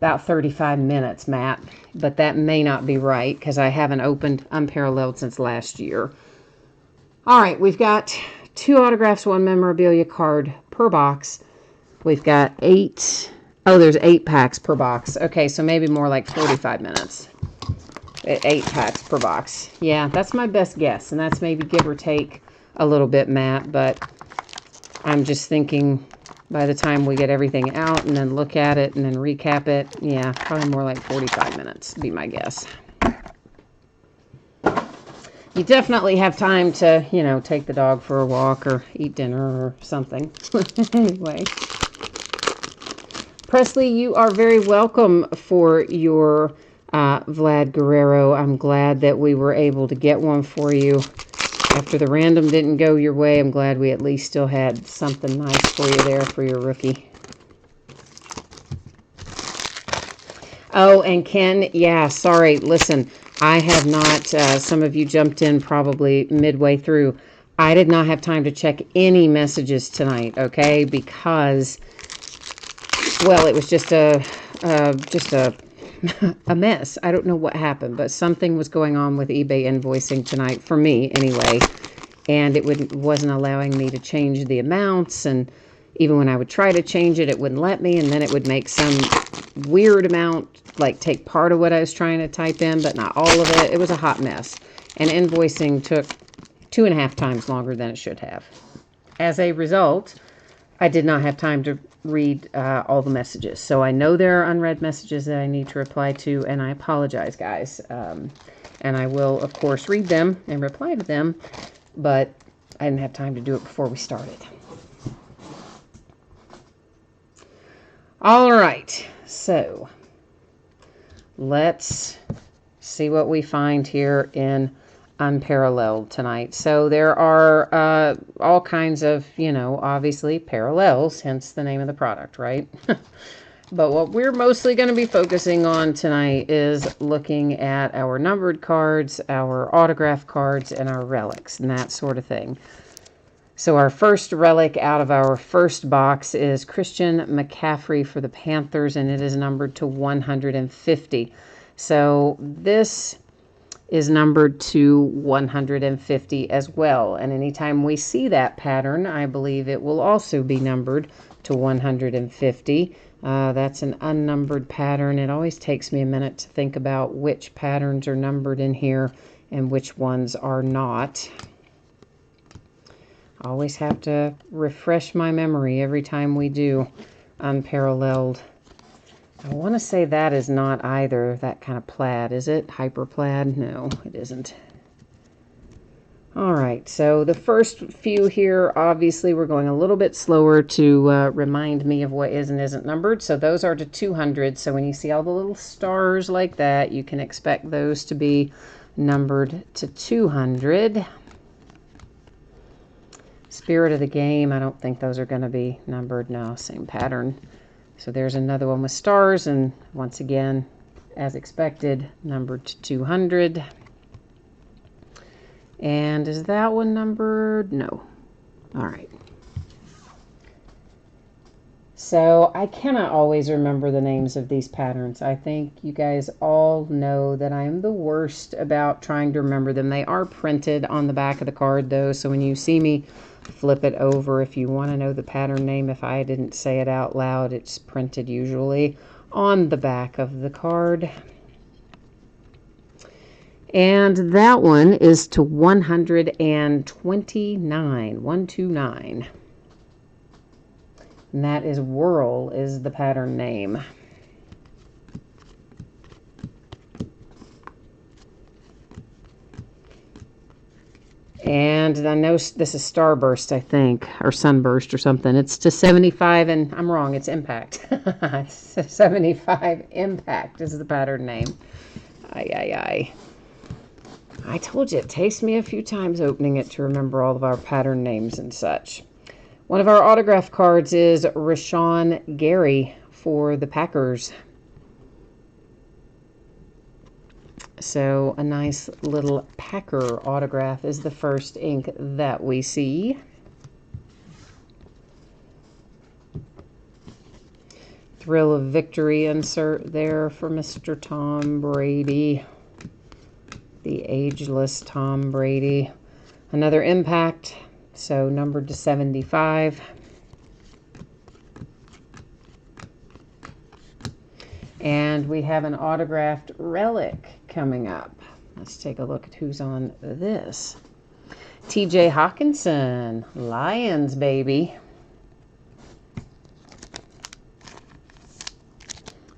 about 35 minutes, Matt. But that may not be right because I haven't opened Unparalleled since last year. All right, we've got 2 autographs, 1 memorabilia card per box. We've got 8. Oh, there's 8 packs per box. Okay, so maybe more like 45 minutes. 8 packs per box. Yeah, that's my best guess, and that's maybe give or take a little bit, Matt, but I'm just thinking by the time we get everything out and then look at it and then recap it, yeah, probably more like 45 minutes would be my guess. You definitely have time to, you know, take the dog for a walk or eat dinner or something. Anyway. Presley, you are very welcome for your Vlad Guerrero. I'm glad that we were able to get one for you. After the random didn't go your way, I'm glad we at least still had something nice for you there for your rookie. Oh, and Ken, yeah, sorry. Listen, I have not, some of you jumped in probably midway through. I did not have time to check any messages tonight, okay? Because, well, it was just a a mess. I don't know what happened, but something was going on with eBay invoicing tonight, for me anyway, and it wasn't allowing me to change the amounts, and even when I would try to change it, it wouldn't let me, and then it would make some weird amount, like take part of what I was trying to type in, but not all of it. It was a hot mess, and invoicing took 2.5 times longer than it should have. As a result, I did not have time to read all the messages. So I know there are unread messages that I need to reply to, and I apologize, guys. And I will, of course, read them and reply to them, but I didn't have time to do it before we started. All right, so let's see what we find here in Unparalleled tonight. So there are all kinds of, you know, obviously parallels, hence the name of the product, right? But what we're mostly going to be focusing on tonight is looking at our numbered cards, our autograph cards, and our relics, and that sort of thing. So our first relic out of our first box is Christian McCaffrey for the Panthers, and it is numbered to 150. So this is numbered to 150 as well. And anytime we see that pattern, I believe it will also be numbered to 150. That's an unnumbered pattern. It always takes me a minute to think about which patterns are numbered in here and which ones are not. I always have to refresh my memory every time we do Unparalleled. I want to say that is not either that kind of plaid, is it? Hyper plaid? No, it isn't. All right, so the first few here, obviously we're going a little bit slower to remind me of what is and isn't numbered. So those are to 200. So when you see all the little stars like that, you can expect those to be numbered to 200. Spirit of the Game, I don't think those are going to be numbered. No, same pattern. So there's another one with stars, and once again, as expected, numbered to 200. And is that one numbered? No. All right. So I cannot always remember the names of these patterns. I think you guys all know that I am the worst about trying to remember them. They are printed on the back of the card, though, so when you see me flip it over, if you want to know the pattern name, if I didn't say it out loud, it's printed usually on the back of the card. And that one is to 129, 129. And that is Whirl is the pattern name. And I know this is Starburst, I think, or Sunburst or something. It's to 75, and I'm wrong, it's Impact. 75 Impact is the pattern name. I told you, it takes me a few times opening it to remember all of our pattern names and such. One of our autograph cards is Rashawn Gary for the Packers. So a nice little Packer autograph is the first ink that we see. Thrill of Victory insert there for Mr. Tom Brady. The ageless Tom Brady. Another impact, so numbered to 75. And we have an autographed relic coming up. Let's take a look at who's on this. TJ Hawkinson, Lions, baby.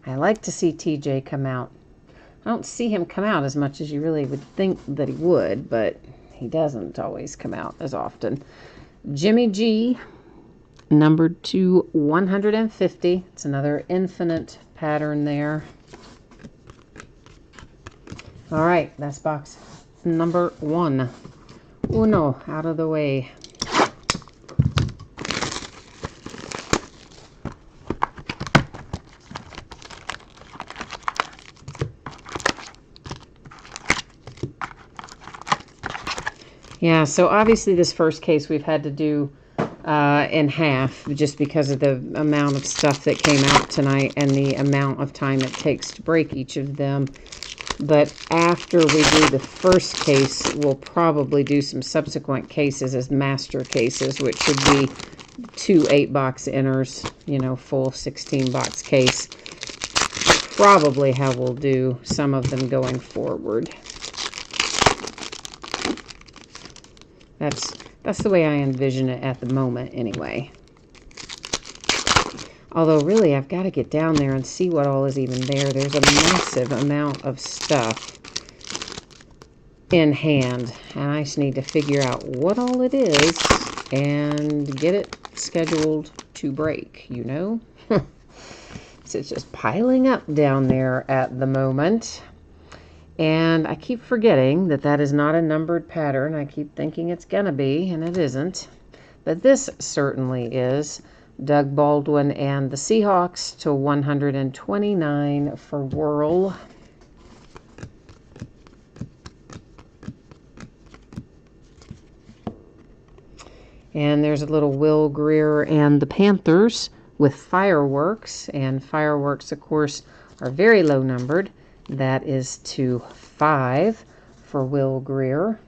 I like to see TJ come out. I don't see him come out as much as you really would think that he would, but he doesn't always come out as often. Jimmy G, numbered to 150. It's another infinite pattern there. All right, that's box number 1. Uno, out of the way. Yeah, so obviously this first case we've had to do in half just because of the amount of stuff that came out tonight and the amount of time it takes to break each of them. But after we do the first case, we'll probably do some subsequent cases as master cases, which should be 2 8-box inners, you know, full 16-box case. Probably how we'll do some of them going forward. That's the way I envision it at the moment anyway. Although really I've got to get down there and see what all is even there. There's a massive amount of stuff in hand. And I just need to figure out what all it is and get it scheduled to break, you know? So it's just piling up down there at the moment. And I keep forgetting that that is not a numbered pattern. I keep thinking it's going to be, and it isn't. But this certainly is. Doug Baldwin and the Seahawks to 129 for Whirl. And there's a little Will Greer and the Panthers with Fireworks. And Fireworks, of course, are very low numbered. That is to 5 for Will Greer.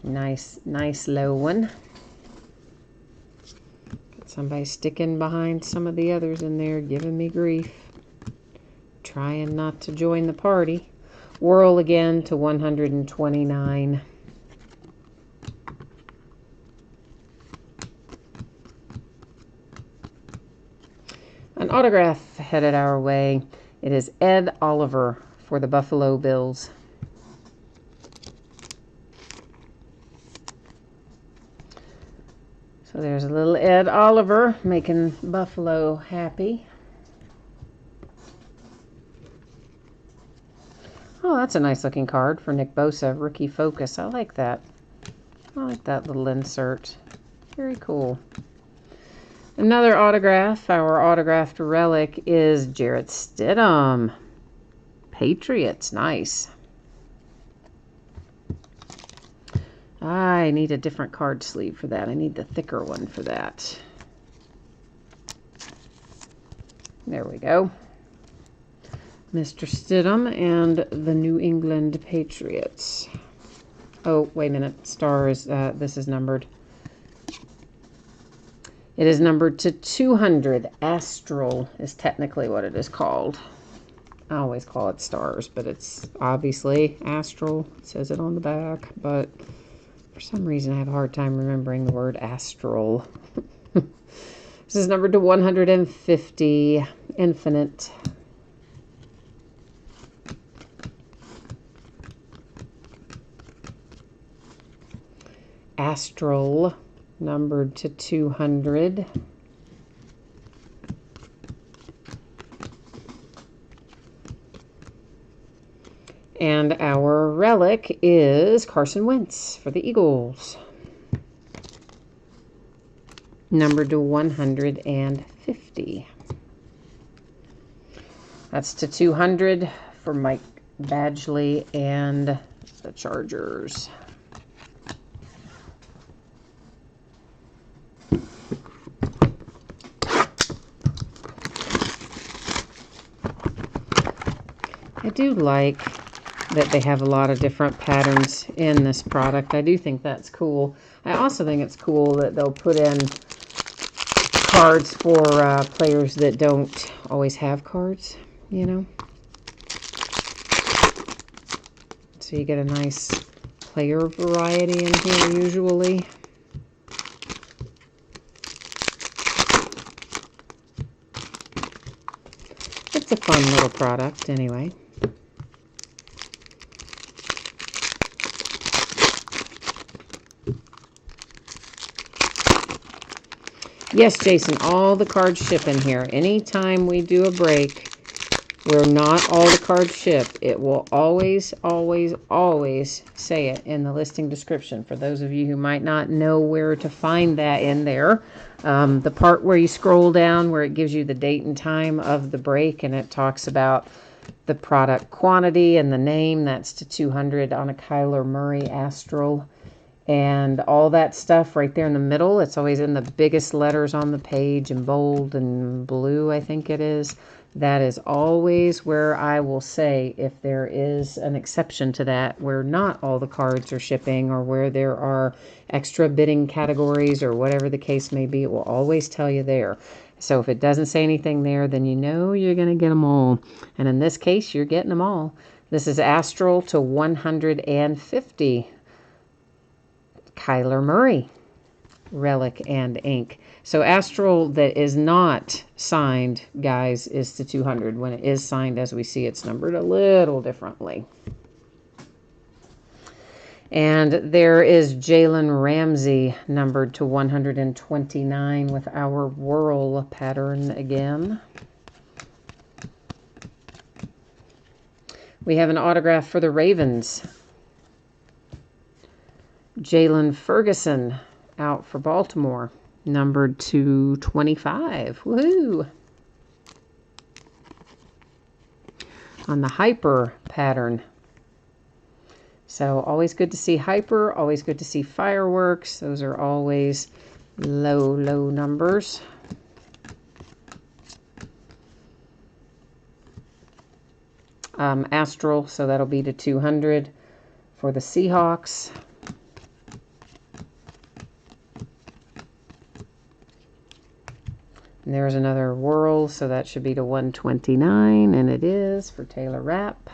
Nice low one. Got somebody sticking behind some of the others in there, giving me grief. Trying not to join the party. Whirl again to 129. An autograph headed our way. It is Ed Oliver for the Buffalo Bills. So there's a little Ed Oliver making Buffalo happy. Oh, that's a nice looking card for Nick Bosa, Rookie Focus. I like that. I like that little insert. Very cool. Another autograph, our autographed relic, is Jarrett Stidham. Patriots, nice. I need a different card sleeve for that. I need the thicker one for that. There we go. Mr. Stidham and the New England Patriots. Oh, wait a minute. Stars, this is numbered. It is numbered to 200. Astral is technically what it is called. I always call it stars, but it's obviously astral. It says it on the back, but for some reason I have a hard time remembering the word astral. This is numbered to 150. Infinite. Astral, numbered to 200. And our relic is Carson Wentz for the Eagles. Numbered to 150. That's to 200 for Mike Badgley and the Chargers. I do like that they have a lot of different patterns in this product. I do think that's cool. I also think it's cool that they'll put in cards for players that don't always have cards, you know. So you get a nice player variety in here usually. It's a fun little product anyway. Yes, Jason, all the cards ship in here. Anytime we do a break where not all the cards ship, it will always, always, always say it in the listing description. For those of you who might not know where to find that in there, the part where you scroll down where it gives you the date and time of the break, and it talks about the product quantity and the name, that's to 200 on a Kyler Murray Astral. And all that stuff right there in the middle, it's always in the biggest letters on the page in bold and blue, I think it is. That is always where I will say if there is an exception to that, where not all the cards are shipping or where there are extra bidding categories or whatever the case may be, it will always tell you there. So if it doesn't say anything there, then you know you're going to get them all. And in this case, you're getting them all. This is Astral to 150. Kyler Murray relic and ink. So Astral that is not signed, guys, is to 200. When it is signed, as we see, it's numbered a little differently. And there is Jalen Ramsey numbered to 129 with our whirl pattern again. We have an autograph for the Ravens. Jalen Ferguson out for Baltimore, numbered to 25. Woohoo! On the Hyper pattern. So always good to see Hyper, always good to see Fireworks. Those are always low numbers. Astral, so that'll be to 200 for the Seahawks. And there's another whirl, so that should be to 129, and it is for Taylor Rapp.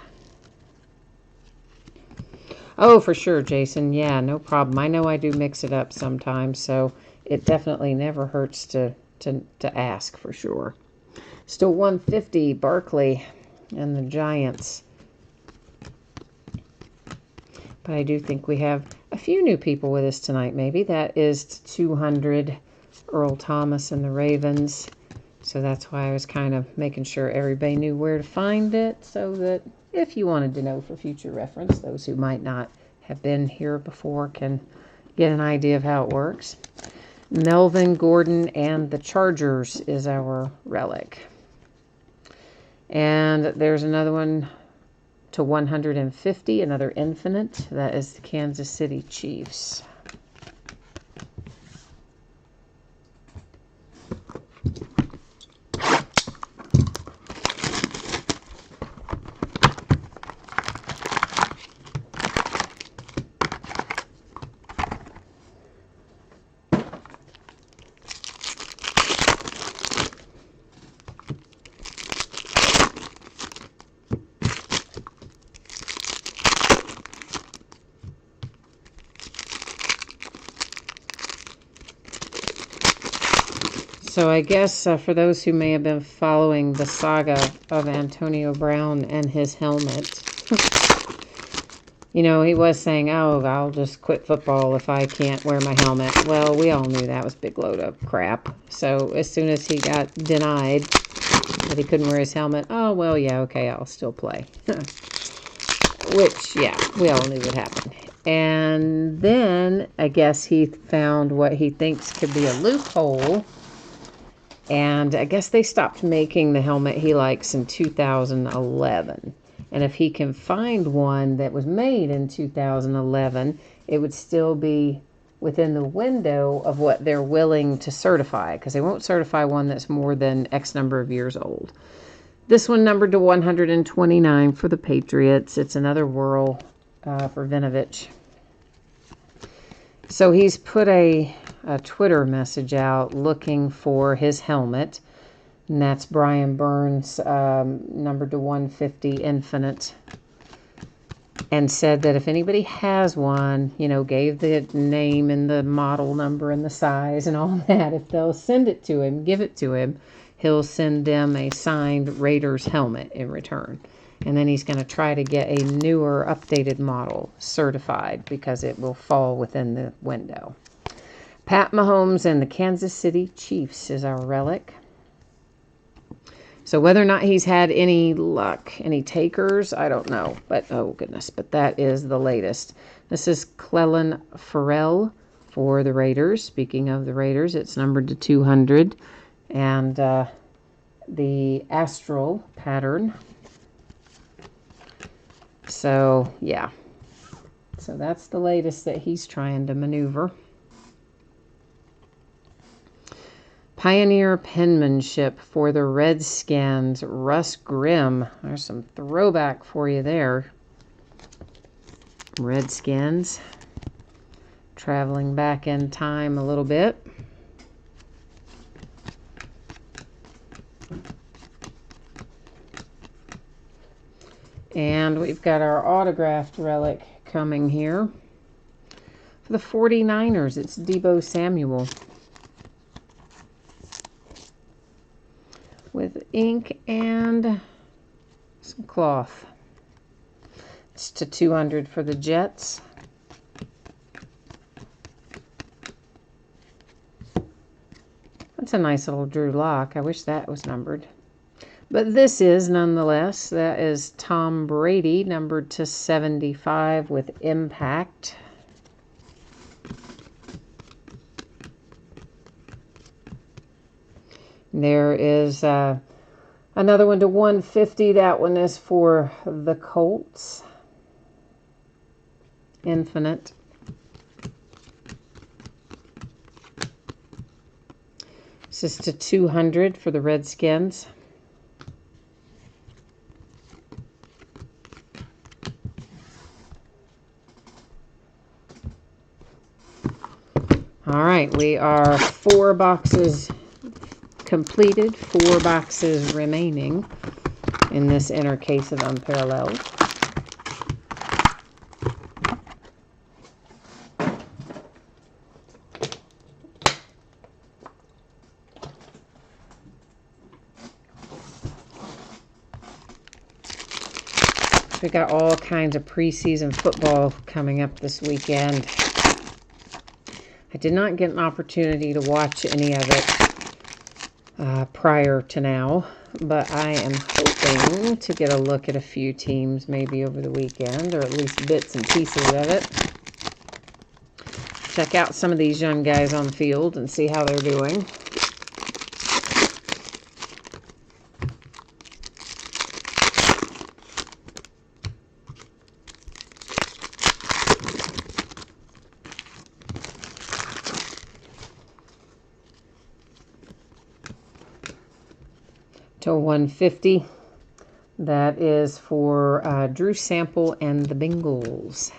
Oh, for sure, Jason. Yeah, no problem. I know I do mix it up sometimes, so it definitely never hurts to ask for sure. Still 150, Barkley and the Giants. But I do think we have a few new people with us tonight, maybe. That is 200. Earl Thomas and the Ravens. So that's why I was kind of making sure everybody knew where to find it, so that if you wanted to know for future reference, those who might not have been here before can get an idea of how it works. Melvin Gordon and the Chargers is our relic. And there's another one to 150, another infinite. That is the Kansas City Chiefs. So I guess for those who may have been following the saga of Antonio Brown and his helmet, you know, he was saying, oh, I'll just quit football if I can't wear my helmet. Well, we all knew that was a big load of crap. So as soon as he got denied that he couldn't wear his helmet, oh, well, yeah, okay, I'll still play. Which, yeah, we all knew would happen. And then I guess he found what he thinks could be a loophole. And I guess they stopped making the helmet he likes in 2011. And if he can find one that was made in 2011, it would still be within the window of what they're willing to certify, because they won't certify one that's more than X number of years old. This one numbered to 129 for the Patriots. It's another whirl for Vinovich. So he's put a Twitter message out looking for his helmet. And that's Brian Burns, numbered to 150 Infinite. And said that if anybody has one, you know, gave the name and the model number and the size and all that, if they'll send it to him, give it to him, he'll send them a signed Raiders helmet in return. And then he's going to try to get a newer, updated model certified because it will fall within the window. Pat Mahomes and the Kansas City Chiefs is our relic. So whether or not he's had any luck, any takers, I don't know. But, oh goodness, but that is the latest. This is Clelin Ferrell for the Raiders. Speaking of the Raiders, it's numbered to 200. And the Astral pattern. So, yeah. So that's the latest that he's trying to maneuver. Pioneer penmanship for the Redskins, Russ Grimm. There's some throwback for you there. Redskins. Traveling back in time a little bit. And we've got our autographed relic coming here. For the 49ers, it's Deebo Samuel. With ink and some cloth. It's to 200 for the Jets. That's a nice little Drew Lock. I wish that was numbered. But this is nonetheless. That is Tom Brady, numbered to 75 with impact. There is another one to 150. That one is for the Colts. Infinite. This is to 200 for the Redskins. All right, we are 4 boxes completed, 4 boxes remaining in this inner case of Unparalleled. We got all kinds of preseason football coming up this weekend. I did not get an opportunity to watch any of it prior to now, but I am hoping to get a look at a few teams maybe over the weekend, or at least bits and pieces of it. Check out some of these young guys on the field and see how they're doing. To 150. That is for Drew Sample and the Bengals.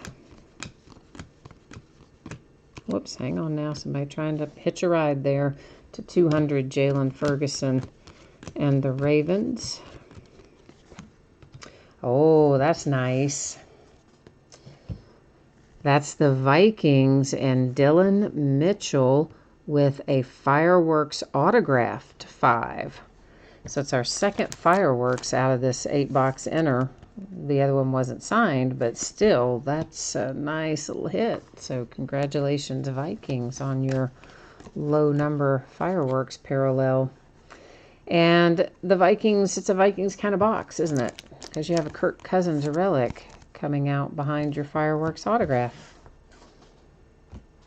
Whoops, hang on now. Somebody trying to hitch a ride there. To 200, Jalen Ferguson and the Ravens. Oh, that's nice. That's the Vikings and Dylan Mitchell with a Fireworks autographed 5. So it's our second Fireworks out of this 8-box inner. The other one wasn't signed, but still, that's a nice little hit. So congratulations, Vikings, on your low number Fireworks parallel. And the Vikings, it's a Vikings kind of box, isn't it? Because you have a Kirk Cousins relic coming out behind your Fireworks autograph.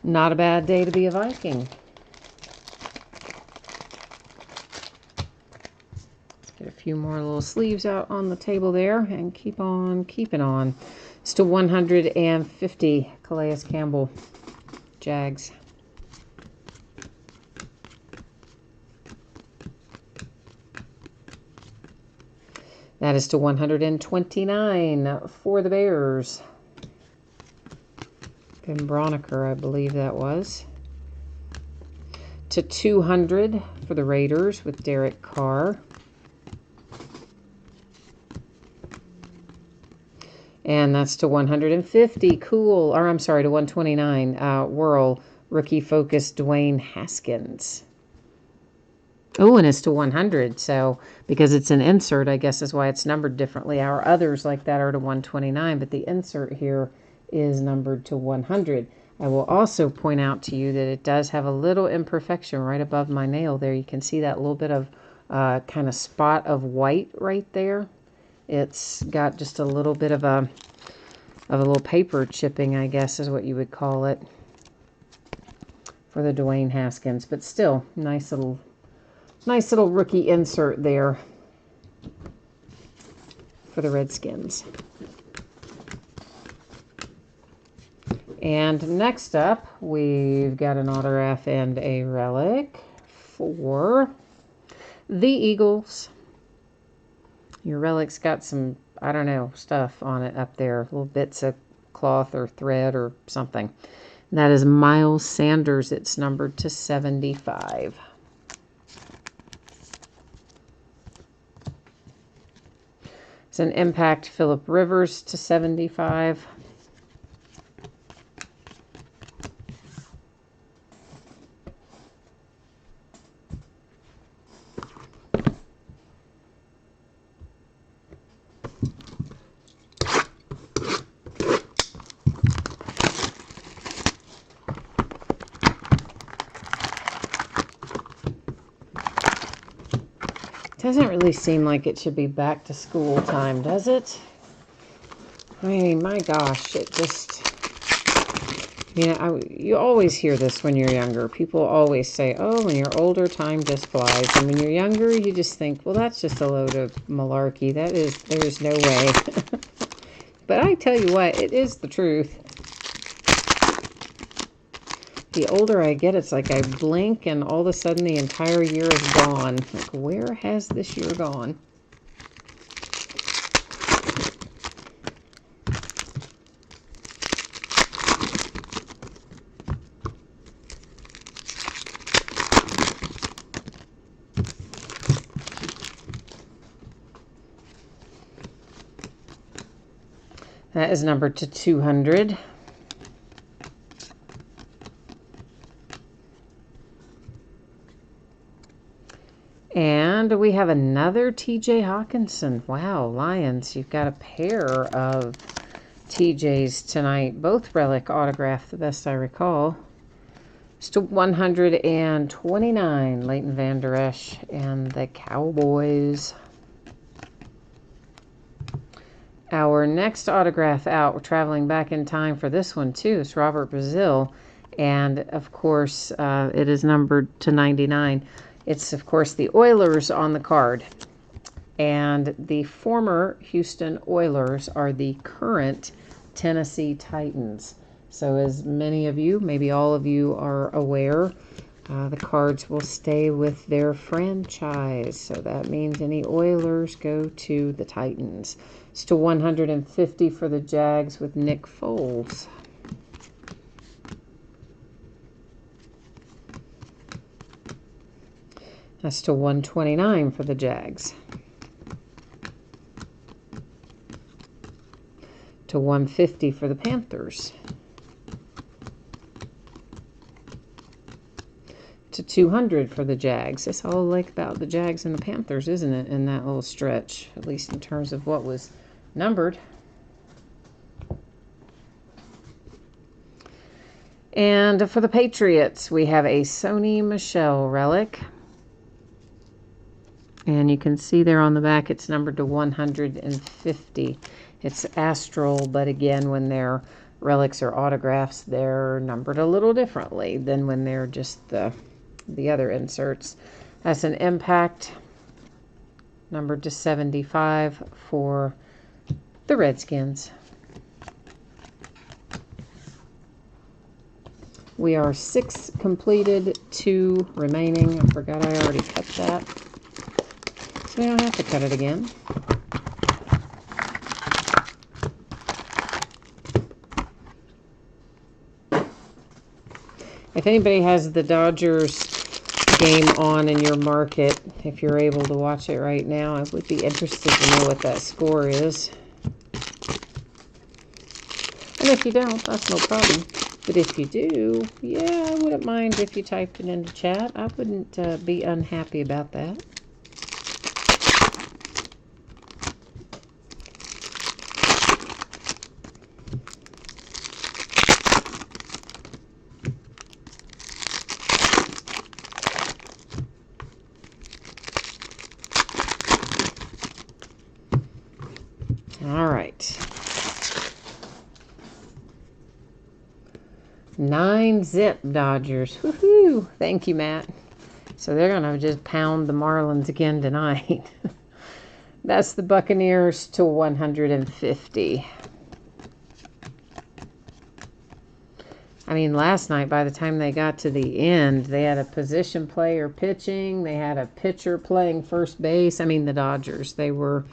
Not a bad day to be a Viking. Get a few more little sleeves out on the table there and keep on keeping on. It's to 150, Calais Campbell, Jags. That is to 129 for the Bears. Ben Broniker, I believe that was. To 200 for the Raiders with Derek Carr. And that's to 150. Cool. Or I'm sorry, to 129. Whirl. Rookie focus Dwayne Haskins. Oh, and it's to 100. So because it's an insert, I guess is why it's numbered differently. Our others like that are to 129, but the insert here is numbered to 100. I will also point out to you that it does have a little imperfection right above my nail there. You can see that little bit of kind of spot of white right there. It's got just a little bit of a little paper chipping, I guess is what you would call it, for the Dwayne Haskins. But still, nice little rookie insert there for the Redskins. And next up, we've got an autograph and a relic for the Eagles. Your relic's got some, I don't know, stuff on it up there. Little bits of cloth or thread or something. And that is Miles Sanders. It's numbered to 75. It's an impact Phillip Rivers to 75. Doesn't really seem like it should be back to school time, does it? I mean, my gosh, it just, you always hear this when you're younger. People always say, oh, when you're older, time just flies. And when you're younger, you just think, well, that's just a load of malarkey. There's no way. But I tell you what, it is the truth. The older I get, it's like I blink and all of a sudden the entire year is gone. Like, where has this year gone? That is numbered to 200. And we have another TJ Hawkinson. Wow, Lions, you've got a pair of TJs tonight. Both relic autographed, the best I recall. It's to 129, Leighton Vander Esch and the Cowboys. Our next autograph out, we're traveling back in time for this one too. It's Robert Brazile. And of course, it is numbered to 99. It's, of course, the Oilers on the card. And the former Houston Oilers are the current Tennessee Titans. So as many of you, maybe all of you are aware, the cards will stay with their franchise. So that means any Oilers go to the Titans. It's to 150 for the Jags with Nick Foles. That's to 129 for the Jags. To 150 for the Panthers. To 200 for the Jags. It's all like about the Jags and the Panthers, isn't it, in that little stretch, at least in terms of what was numbered. And for the Patriots, we have a Sony Michel relic. And you can see there on the back, it's numbered to 150. It's astral, but again, when they're relics or autographs, they're numbered a little differently than when they're just the other inserts. That's an impact, numbered to 75 for the Redskins. We are 6 completed, 2 remaining. I forgot I already cut that. So we don't have to cut it again. If anybody has the Dodgers game on in your market, if you're able to watch it right now, I would be interested to know what that score is. And if you don't, that's no problem. But if you do, yeah, I wouldn't mind if you typed it into chat. I wouldn't be unhappy about that. All right. 9-zip Dodgers. Woohoo! Thank you, Matt. So they're going to just pound the Marlins again tonight. That's the Buccaneers to 150. I mean, last night, by the time they got to the end, they had a position player pitching. They had a pitcher playing first base. I mean, the Dodgers, they were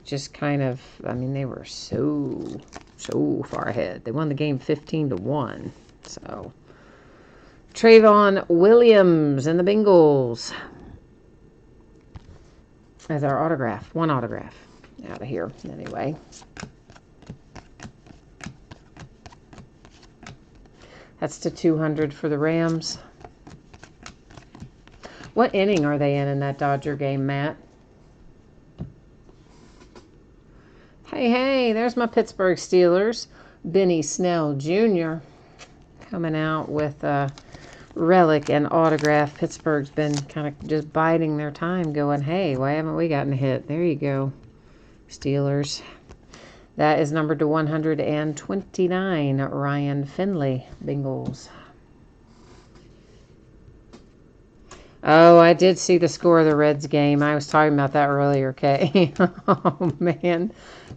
just kind of, I mean, they were so far ahead. They won the game 15-1. So, Trayvon Williams and the Bengals as our autograph. One autograph out of here, anyway. That's to 200 for the Rams. What inning are they in that Dodger game, Matt? Hey, there's my Pittsburgh Steelers. Benny Snell Jr. coming out with a relic and autograph. Pittsburgh's been kind of just biding their time going, hey, why haven't we gotten a hit? There you go, Steelers. That is numbered to 129, Ryan Finley, Bengals. Oh, I did see the score of the Reds game. I was talking about that earlier, Kay. Oh, man.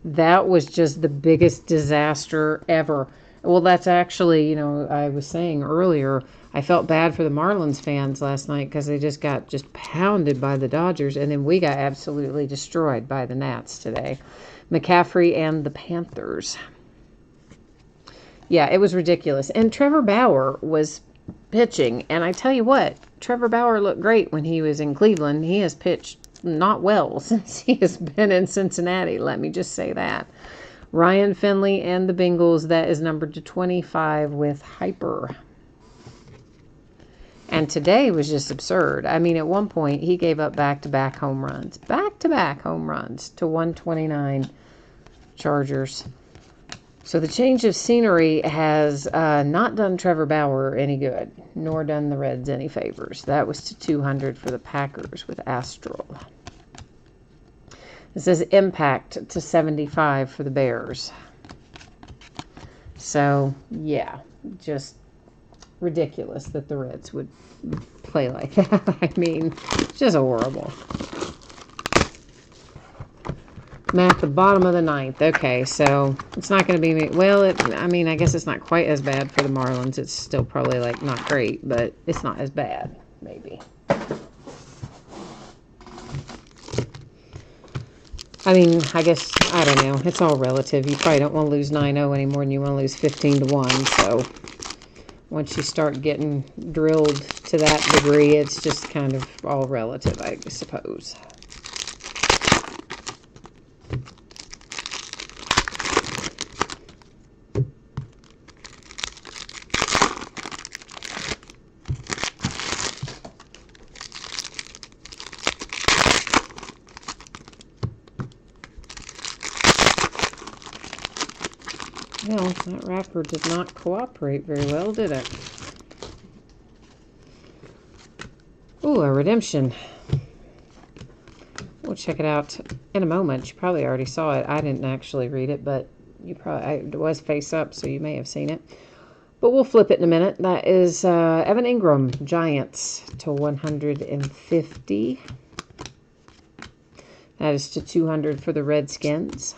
That was just the biggest disaster ever. Well, that's actually, I was saying earlier, I felt bad for the Marlins fans last night because they just got pounded by the Dodgers, and then we got absolutely destroyed by the Nats today. McCaffrey and the Panthers. Yeah, it was ridiculous. And Trevor Bauer was pitching, and I tell you what, Trevor Bauer looked great when he was in Cleveland. He has pitched not well since he has been in Cincinnati, let me just say that. Ryan Finley and the Bengals, that is numbered to 25 with Hyper. And today was just absurd. I mean, at one point, he gave up back-to-back home runs. Back-to-back home runs to 129 Chargers. So the change of scenery has not done Trevor Bauer any good, nor done the Reds any favors. That was to 200 for the Packers with Astral. It says Impact to 75 for the Bears. So, yeah, just ridiculous that the Reds would play like that. I mean, it's just horrible. At the bottom of the ninth. Okay, so it's not going to be, well, I guess it's not quite as bad for the Marlins. It's still probably, not great, but it's not as bad, maybe. I mean, I guess, I don't know. It's all relative. You probably don't want to lose 9-0 anymore than you want to lose 15-1, so once you start getting drilled to that degree, it's just kind of all relative, I suppose. Well, that wrapper did not cooperate very well, did it? Ooh, a redemption. We'll check it out in a moment. You probably already saw it. I didn't actually read it, but it was face up, so you may have seen it. But we'll flip it in a minute. That is Evan Ingram, Giants to 150. That is to 200 for the Redskins.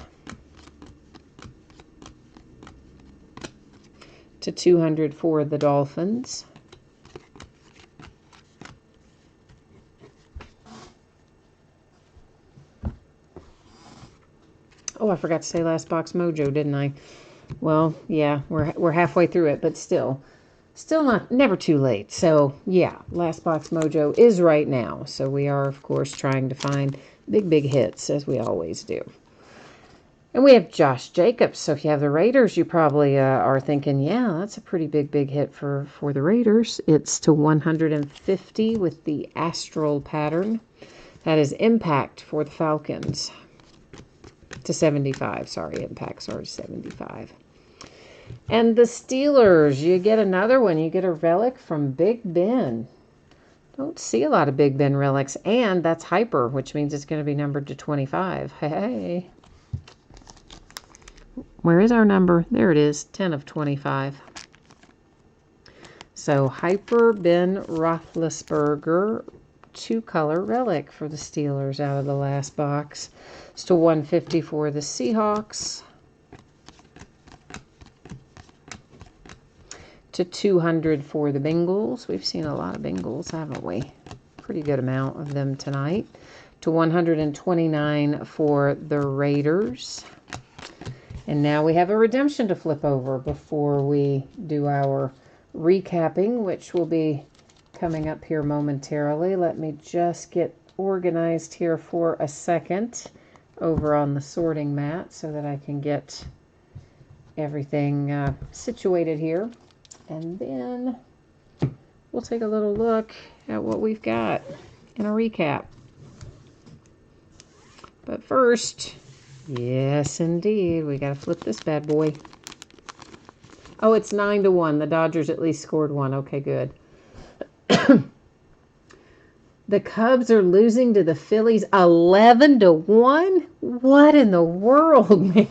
To 200 for the Dolphins. Oh, I forgot to say Last Box Mojo, didn't I? Well, yeah, we're halfway through it, but still. still never too late. So yeah, Last Box Mojo is right now. So we are, of course, trying to find big hits, as we always do. And we have Josh Jacobs. So if you have the Raiders, you probably are thinking, yeah, that's a pretty big hit for the Raiders. It's to 150 with the astral pattern. That is impact for the Falcons. To 75. Sorry, impacts are to 75. And the Steelers, you get another one. You get a relic from Big Ben. Don't see a lot of Big Ben relics. And that's hyper, which means it's going to be numbered to 25. Hey. Where is our number? There it is, 10 of 25. So hyper Ben Roethlisberger 2-color relic for the Steelers out of the last box. It's to 150 for the Seahawks. To 200 for the Bengals. We've seen a lot of Bengals, haven't we? Pretty good amount of them tonight. To 129 for the Raiders. And now we have a redemption to flip over before we do our recapping, which will be coming up here momentarily. Let me just get organized here for a second over on the sorting mat so that I can get everything situated here. And then we'll take a little look at what we've got in a recap. But first, yes, indeed, we got to flip this bad boy. Oh, it's 9-1. The Dodgers at least scored one. Okay, good. The Cubs are losing to the Phillies 11-1? What in the world, man?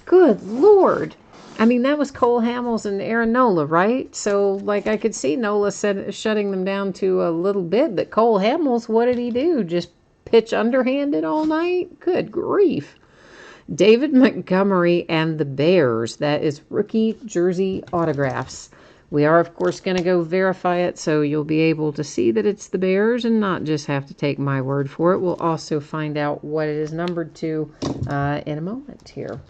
Good Lord. I mean, that was Cole Hamels and Aaron Nola, right? So, like, I could see Nola shutting them down to a little bit, but Cole Hamels, what did he do? Just pitch underhanded all night? Good grief. David Montgomery and the Bears. That is rookie jersey autographs. We are, of course, going to go verify it, so you'll be able to see that it's the Bears and not just have to take my word for it. We'll also find out what it is numbered to in a moment here.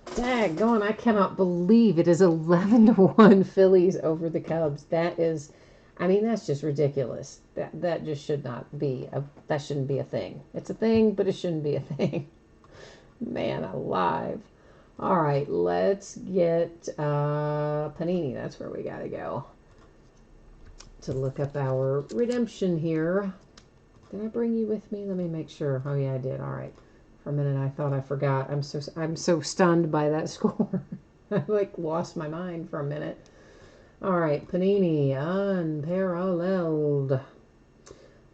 Daggone, I cannot believe it is 11-1 Phillies over the Cubs. That is, I mean, that's just ridiculous. That just should not be, that shouldn't be a thing. It's a thing, but it shouldn't be a thing. Man alive. All right, let's get Panini. That's where we got to go to look up our redemption here. Did I bring you with me? Let me make sure. Oh, yeah, I did. All right. For a minute, I thought I forgot. I'm so stunned by that score. I like lost my mind for a minute. All right, Panini Unparalleled.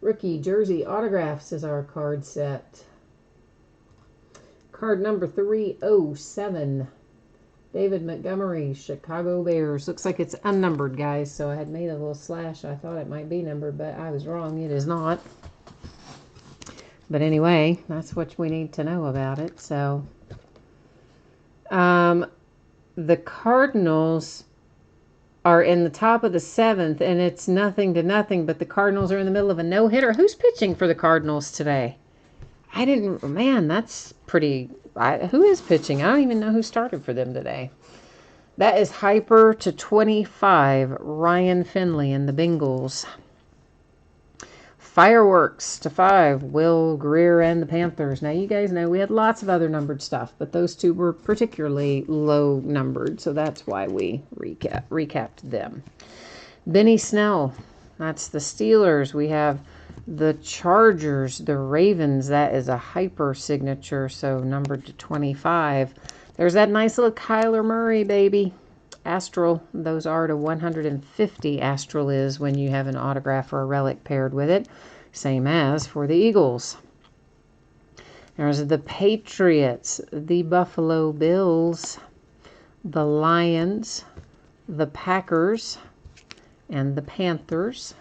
Rookie jersey autographs is our card set. Card number 307. David Montgomery, Chicago Bears. Looks like it's unnumbered, guys. So I had made a little slash. I thought it might be numbered, but I was wrong. It is not. But anyway, that's what we need to know about it. So, the Cardinals are in the top of the 7th, and it's 0-0, but the Cardinals are in the middle of a no-hitter. Who's pitching for the Cardinals today? Man, that's pretty, who is pitching? I don't even know who started for them today. That is hyper to 25, Ryan Finley and the Bengals. Fireworks to 5, Will Greer and the Panthers. Now, you guys know we had lots of other numbered stuff, but those two were particularly low numbered, so that's why we recapped them. Benny Snell, that's the Steelers. We have the Chargers, the Ravens. That is a hyper signature, so numbered to 25. There's that nice little Kyler Murray, baby. Astral, those are to 150. Astral is when you have an autograph or a relic paired with it. Same as for the Eagles. There's the Patriots, the Buffalo Bills, the Lions, the Packers, and the Panthers.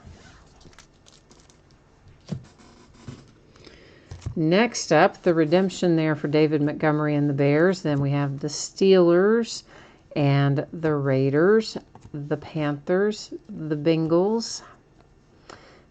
Next up, the redemption there for David Montgomery and the Bears. Then we have the Steelers and the Raiders, the Panthers, the Bengals.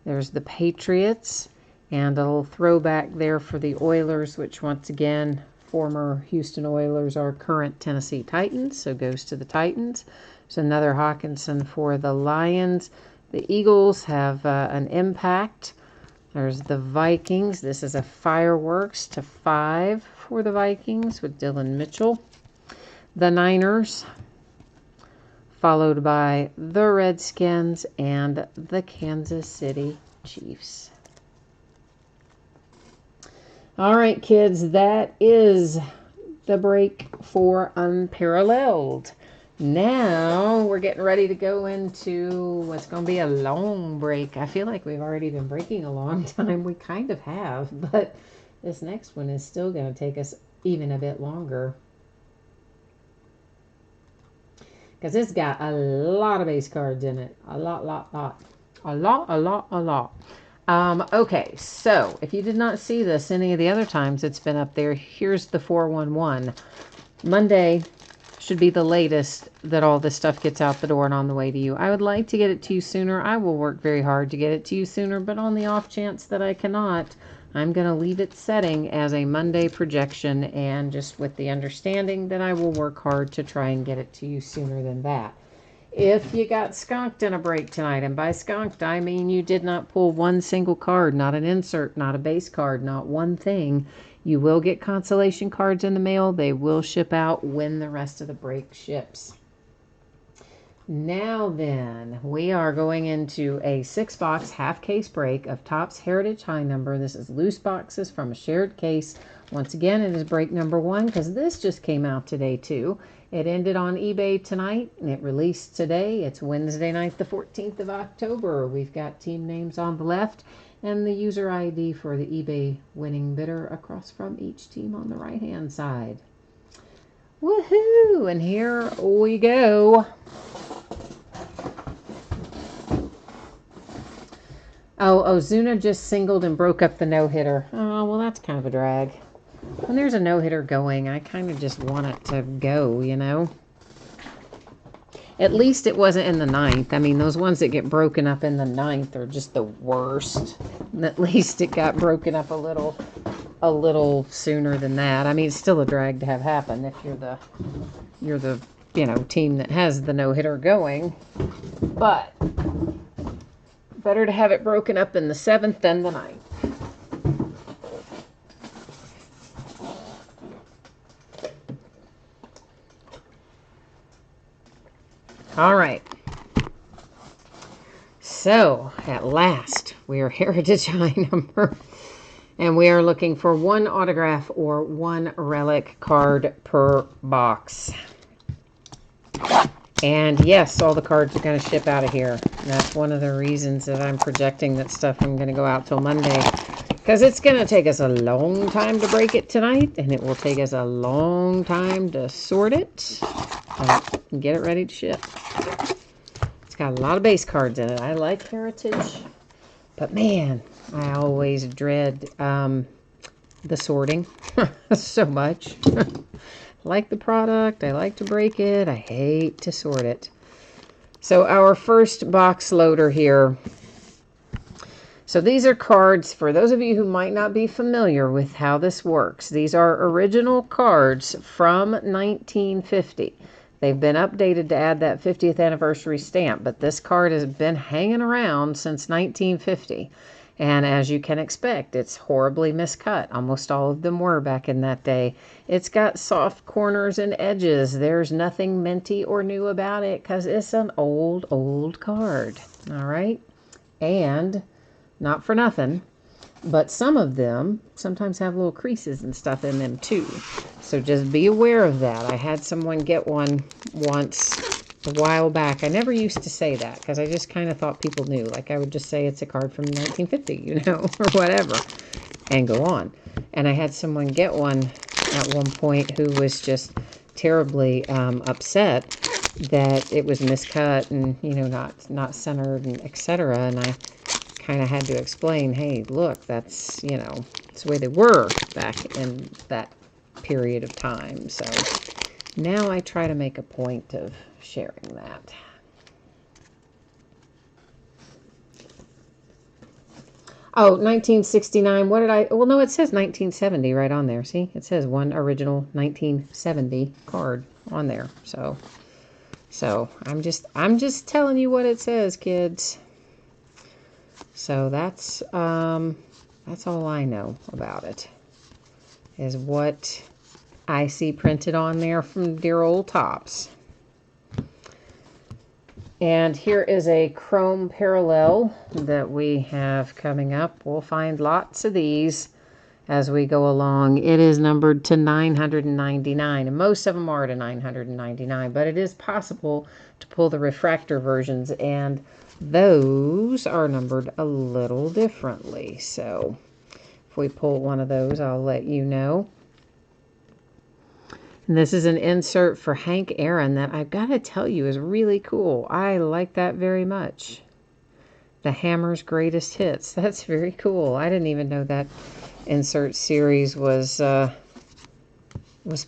There's the Patriots, and a little throwback there for the Oilers, which once again, former Houston Oilers are current Tennessee Titans, so goes to the Titans. There's another Hawkinson for the Lions. The Eagles have an impact. There's the Vikings. This is a fireworks to 5 for the Vikings with Dylan Mitchell. The Niners, followed by the Redskins and the Kansas City Chiefs. All right, kids, that is the break for Unparalleled. Now we're getting ready to go into what's going to be a long break. I feel like we've already been breaking a long time. We kind of have, but this next one is still going to take us even a bit longer. Because it's got a lot of base cards in it. A lot. Okay, so if you did not see this any of the other times it's been up there, here's the 411. Monday should be the latest that all this stuff gets out the door and on the way to you. I would like to get it to you sooner. I will work very hard to get it to you sooner, but on the off chance that I cannot, I'm going to leave it setting as a Monday projection, and just with the understanding that I will work hard to try and get it to you sooner than that. If you got skunked in a break tonight, and by skunked I mean you did not pull one single card, not an insert, not a base card, not one thing, you will get consolation cards in the mail. They will ship out when the rest of the break ships. Now then, we are going into a 6-box half case break of Topps Heritage High Number. This is loose boxes from a shared case. Once again, it is break number 1 because this just came out today too. It ended on eBay tonight and it released today. It's Wednesday night, the 14th of October. We've got team names on the left and the user ID for the eBay winning bidder across from each team on the right-hand side. Woohoo! And here we go. Oh, Ozuna just singled and broke up the no-hitter. Oh, well, that's kind of a drag. When there's a no-hitter going, I kind of just want it to go, you know? At least it wasn't in the 9th. I mean, those ones that get broken up in the 9th are just the worst. At least it got broken up a little sooner than that. I mean, it's still a drag to have happen if you're the team that has the no-hitter going. But better to have it broken up in the 7th than the 9th. All right. So, at last, we are Heritage High Number. And we are looking for 1 autograph or 1 relic card per box. And yes, all the cards are going to ship out of here. And that's one of the reasons that I'm projecting that stuff I'm going to go out till Monday. Because it's going to take us a long time to break it tonight. And it will take us a long time to sort it. And get it ready to ship. It's got a lot of base cards in it. I like Heritage. But man, I always dread the sorting so much. I like the product. I like to break it. I hate to sort it. So our first box loader here. So these are cards for those of you who might not be familiar with how this works. These are original cards from 1950. They've been updated to add that 50th anniversary stamp, but this card has been hanging around since 1950. And as you can expect, it's horribly miscut. Almost all of them were back in that day. It's got soft corners and edges. There's nothing minty or new about it because it's an old card. All right? And not for nothing, but some of them sometimes have little creases and stuff in them too. So just be aware of that. I had someone get one once a while back. I never used to say that because I just kind of thought people knew. Like I would just say it's a card from 1950, or whatever, and go on. And I had someone get one at one point who was just terribly upset that it was miscut and, not centered and etc. And I kind of had to explain, hey, look, that's, it's the way they were back in that period of time. So now I try to make a point of sharing that. Oh, 1969. What did I... Well, no, it says 1970 right on there. See? It says one original 1970 card on there. So So I'm just telling you what it says, kids. So that's all I know about it, is what I see printed on there from dear old Topps. And here is a chrome parallel that we have coming up. We'll find lots of these as we go along. It is numbered to 999, and most of them are to 999, but it is possible to pull the refractor versions, and those are numbered a little differently. So if we pull one of those, I'll let you know. And this is an insert for Hank Aaron that I've got to tell you is really cool. I like that very much. The Hammer's Greatest Hits. That's very cool. I didn't even know that insert series was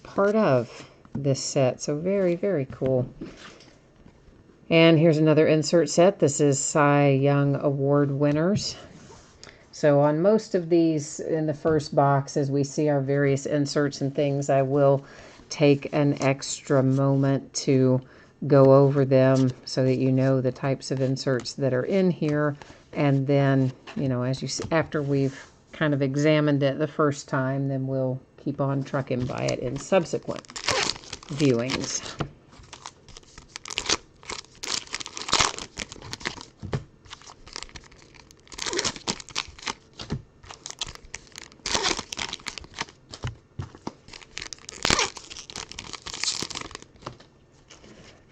part of this set. So very, very cool. And here's another insert set. This is Cy Young Award winners. So on most of these in the first box, as we see our various inserts and things, I will take an extra moment to go over them so that you know the types of inserts that are in here. And then, as you see, after we've kind of examined it the first time, then we'll keep on trucking by it in subsequent viewings.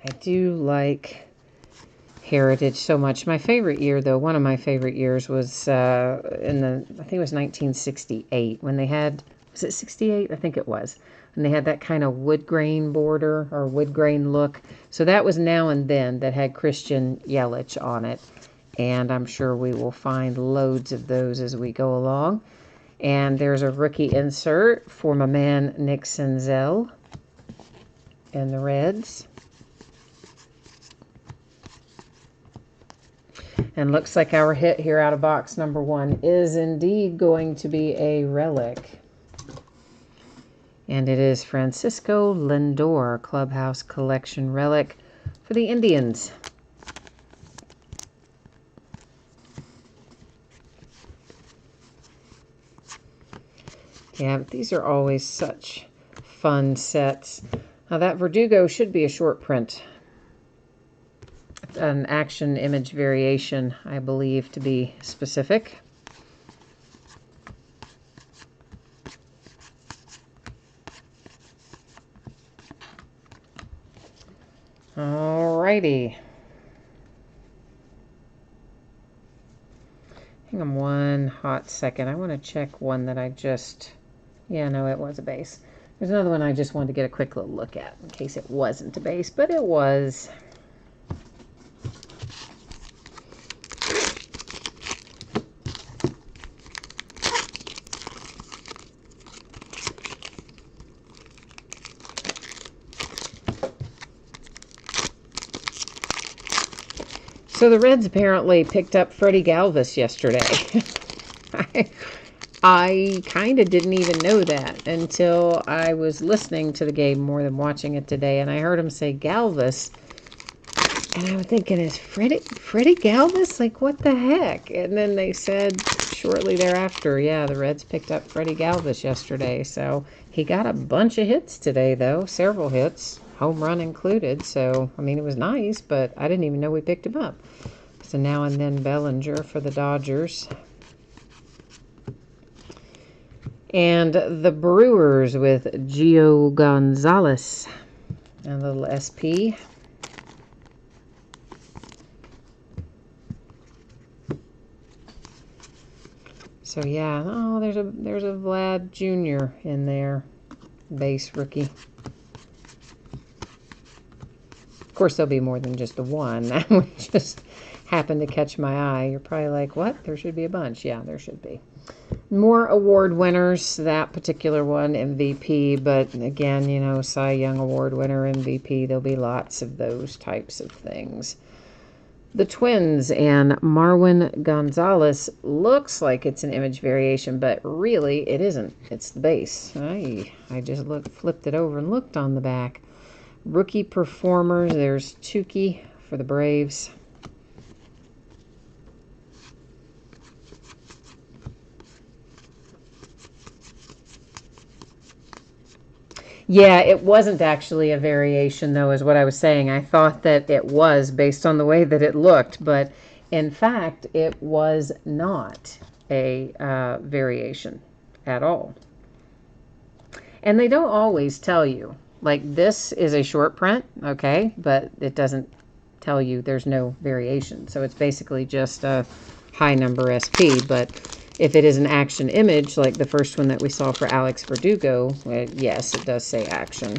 I do like Heritage so much. My favorite year, though, one of my favorite years was I think it was 1968, when they had, was it 68? I think it was. And they had that kind of wood grain border or wood grain look. So that was Now and Then that had Christian Yelich on it. And I'm sure we will find loads of those as we go along. And there's a rookie insert for my man Nick Senzel and the Reds. And looks like our hit here out of box number 1 is indeed going to be a relic. And it is Francisco Lindor Clubhouse Collection relic for the Indians. Yeah, but these are always such fun sets. Now that Verdugo should be a short print. An action image variation, I believe, to be specific. Alrighty. Hang on one hot second. I want to check one that I just... Yeah, no, it was a base. There's another one I just wanted to get a quick little look at in case it wasn't a base, but it was. So the Reds apparently picked up Freddie Galvis yesterday. I kind of didn't even know that until I was listening to the game more than watching it today, and I heard him say Galvis, and I'm thinking, is Freddie Galvis? Like, what the heck? And then they said shortly thereafter, yeah, the Reds picked up Freddie Galvis yesterday. So he got a bunch of hits today, though, several hits, home run included. So, I mean, it was nice, but I didn't even know we picked him up. So Now and Then Bellinger for the Dodgers. And the Brewers with Gio Gonzalez. And a little SP. So yeah, oh, there's a Vlad Jr. in there, base rookie. Of course, there'll be more than just the one. That one just happened to catch my eye. You're probably like, what? There should be a bunch. Yeah, there should be. More award winners. That particular one, MVP. But again, Cy Young Award winner, MVP. There'll be lots of those types of things. The Twins and Marwin Gonzalez looks like it's an image variation, but really it isn't. It's the base. I just flipped it over and looked on the back. Rookie performers, there's Tukey for the Braves. Yeah, it wasn't actually a variation, though, is what I was saying. I thought that it was based on the way that it looked, but in fact, it was not a variation at all. And they don't always tell you. Like, this is a short print, okay, but it doesn't tell you there's no variation. So it's basically just a high number SP, but if it is an action image, like the first one that we saw for Alex Verdugo, yes, it does say action.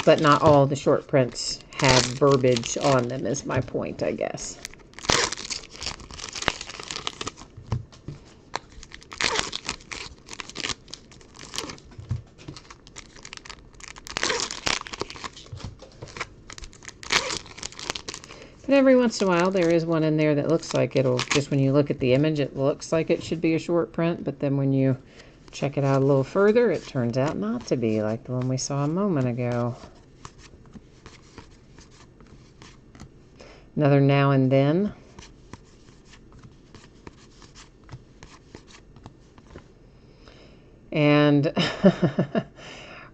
But not all the short prints have verbiage on them, is my point, I guess. But every once in a while, there is one in there that looks like it'll, just when you look at the image, it looks like it should be a short print. But then when you check it out a little further, it turns out not to be, like the one we saw a moment ago. Another Now and Then. And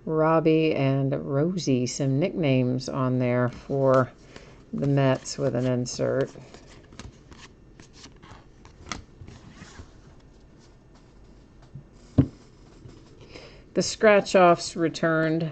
Robbie and Rosie, some nicknames on there for the Mets with an insert. The scratch-offs returned.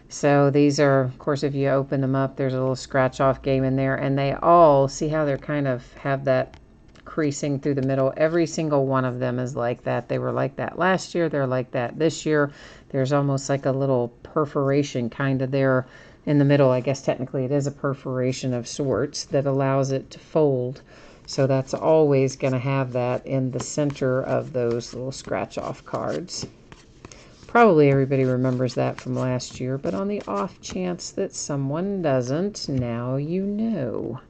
So these are, of course, if you open them up, there's a little scratch-off game in there. And they all, see how they're kind of have that creasing through the middle? Every single one of them is like that. They were like that last year. They're like that this year. There's almost like a little perforation kind of there in the middle. I guess technically it is a perforation of sorts that allows it to fold. So that's always going to have that in the center of those little scratch-off cards. Probably everybody remembers that from last year, but on the off chance that someone doesn't, now you know.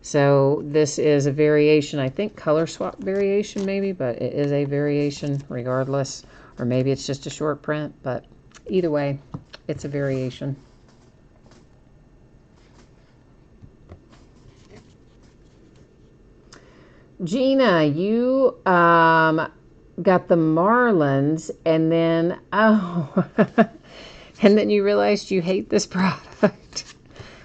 So this is a variation, I think color swap variation maybe, but it is a variation regardless. Or maybe it's just a short print, but either way, it's a variation. Gina, you got the Marlins, and then, oh, and then you realized you hate this product.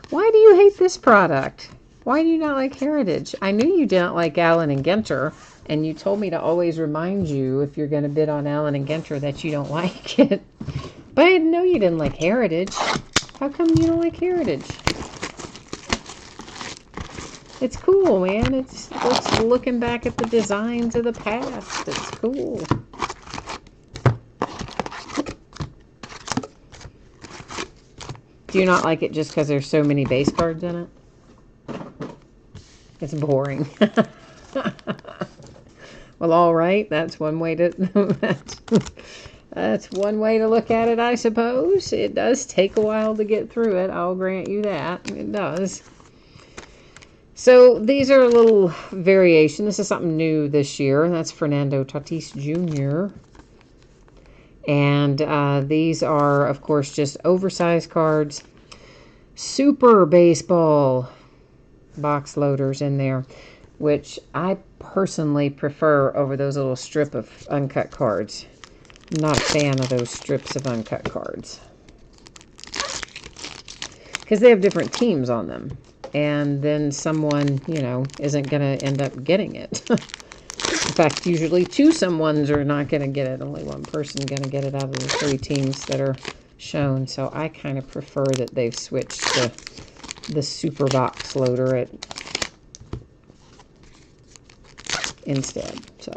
Why do you hate this product? Why do you not like Heritage? I knew you didn't like Allen and Ginter, and you told me to always remind you if you're going to bid on Allen and Ginter that you don't like it. But I didn't know you didn't like Heritage. How come you don't like Heritage? It's cool, man. It's looking back at the designs of the past. It's cool. Do you not like it just because there's so many base cards in it? It's boring. Well, all right. That's one way to that's one way to look at it, I suppose. It does take a while to get through it. I'll grant you that. It does. So these are a little variation. This is something new this year. That's Fernando Tatis Jr. And these are, of course, just oversized cards. Super Baseball box loaders in there, which I personally prefer over those little strip of uncut cards. I'm not a fan of those strips of uncut cards because they have different teams on them. And then someone, you know, isn't going to end up getting it. In fact, usually two someones are not going to get it. Only one person going to get it out of the three teams that are shown. So I kind of prefer that they've switched to the super box loader instead. So.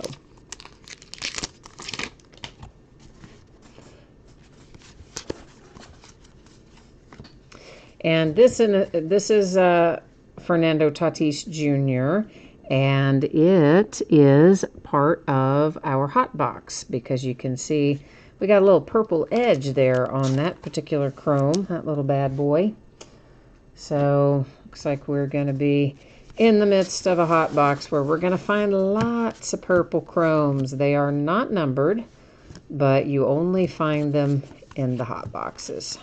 And this is Fernando Tatis Jr., and it is part of our hot box because you can see we got a little purple edge there on that particular chrome, that little bad boy. So looks like we're going to be in the midst of a hot box where we're going to find lots of purple chromes. They are not numbered, but you only find them in the hot boxes.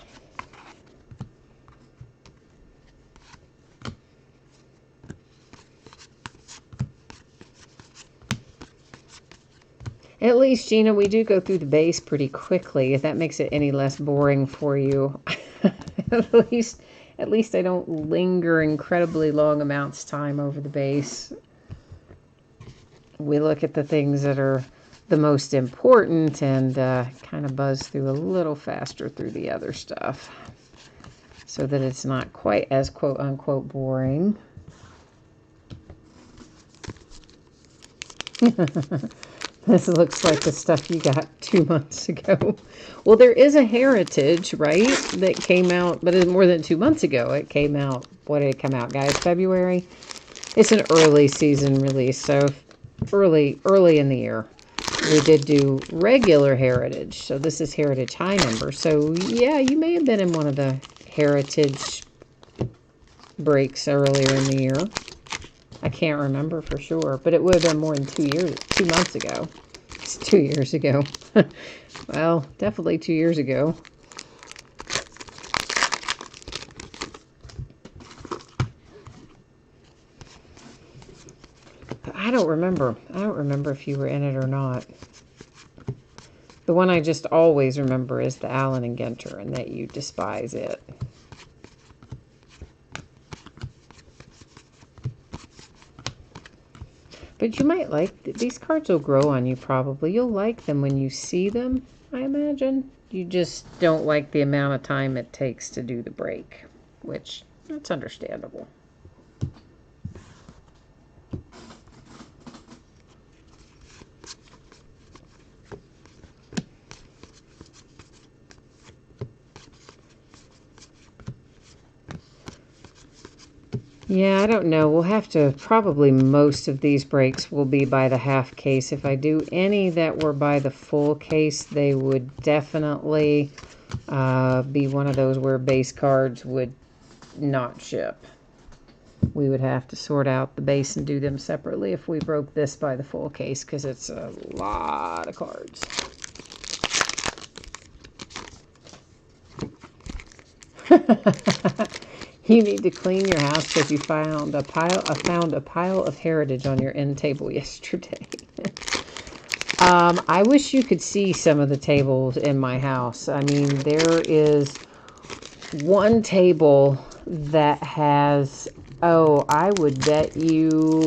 At least, Gina, we do go through the base pretty quickly, if that makes it any less boring for you. at least I don't linger incredibly long amounts of time over the base. We look at the things that are the most important and kind of buzz through a little faster through the other stuff so that it's not quite as quote-unquote boring. This looks like the stuff you got 2 months ago. Well, there is a Heritage, right, that came out, but it's more than 2 months ago. It came out, what did it come out, guys? February? It's an early season release, so early in the year. We did do regular Heritage, so this is Heritage High number. So, yeah, you may have been in one of the Heritage breaks earlier in the year. I can't remember for sure, but it would have been more than 2 months ago. It's 2 years ago. Well, definitely 2 years ago. But I don't remember. I don't remember if you were in it or not. The one I just always remember is the Allen and Ginter, and that you despise it. But you might like, these cards will grow on you probably. You'll like them when you see them, I imagine. You just don't like the amount of time it takes to do the break, which, that's understandable. Yeah, I don't know. We'll have to, probably most of these breaks will be by the half case. If I do any that were by the full case, they would definitely be one of those where base cards would not ship. We would have to sort out the base and do them separately if we broke this by the full case, because it's a lot of cards. You need to clean your house because you found a pile of Heritage on your end table yesterday. I wish you could see some of the tables in my house. I mean, there is one table that has, oh, I would bet you,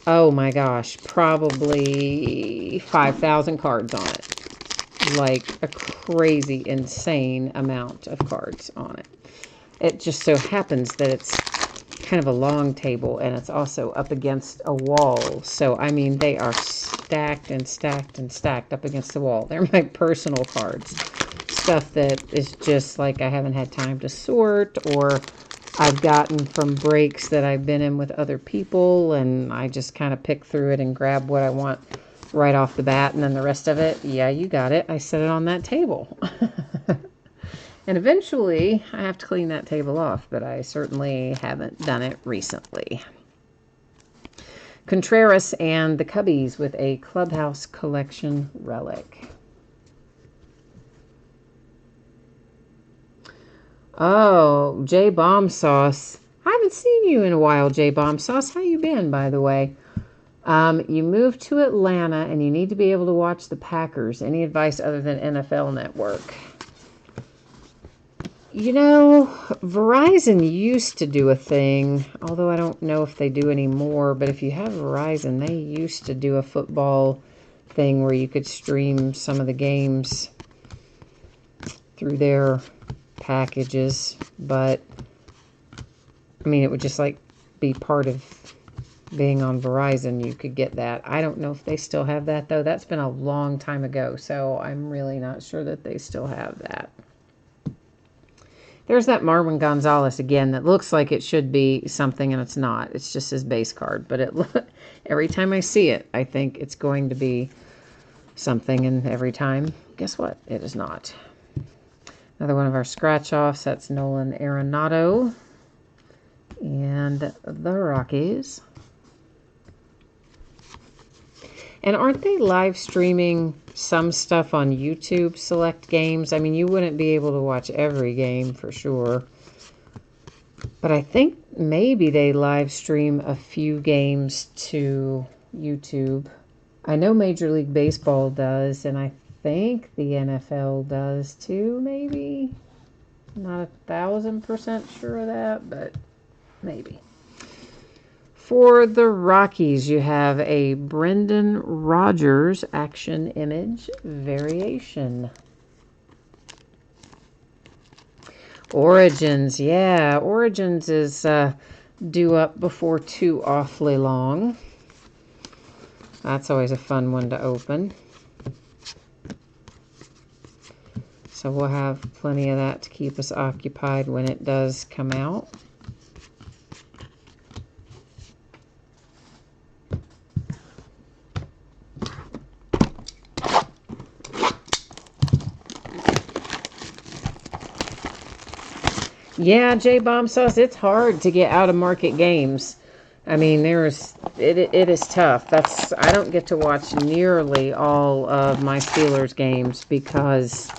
oh my gosh, probably 5,000 cards on it. Like a crazy, insane amount of cards on it. It just so happens that it's kind of a long table and it's also up against a wall. So, I mean, they are stacked and stacked and stacked up against the wall. They're my personal cards. Stuff that is just like I haven't had time to sort, or I've gotten from breaks that I've been in with other people, and I just kind of pick through it and grab what I want right off the bat, and then the rest of it, yeah, you got it. I set it on that table. And eventually, I have to clean that table off, but I certainly haven't done it recently. Contreras and the Cubbies with a Clubhouse Collection relic. Oh, J Bomb Sauce. I haven't seen you in a while, J Bomb Sauce. How you been, by the way? You moved to Atlanta, and you need to be able to watch the Packers. Any advice other than NFL Network? You know, Verizon used to do a thing, although I don't know if they do anymore, but if you have Verizon, they used to do a football thing where you could stream some of the games through their packages, but I mean, it would just like be part of being on Verizon. You could get that. I don't know if they still have that, though. That's been a long time ago, so I'm really not sure that they still have that. There's that Marwin Gonzalez again that looks like it should be something, and it's not. It's just his base card. But every time I see it, I think it's going to be something, and every time, guess what? It is not. Another one of our scratch-offs. That's Nolan Arenado and the Rockies. And aren't they live streaming some stuff on YouTube, select games. I mean, you wouldn't be able to watch every game for sure. But I think maybe they live stream a few games to YouTube. I know Major League Baseball does, and I think the NFL does too, maybe. Not 1,000% sure of that, but maybe. For the Rockies, you have a Brendan Rodgers action image variation. Origins, yeah. Origins is due up before too awfully long. That's always a fun one to open. So we'll have plenty of that to keep us occupied when it does come out. Yeah, J Bomb Sauce, it's hard to get out of market games. I mean, it is tough. I don't get to watch nearly all of my Steelers games because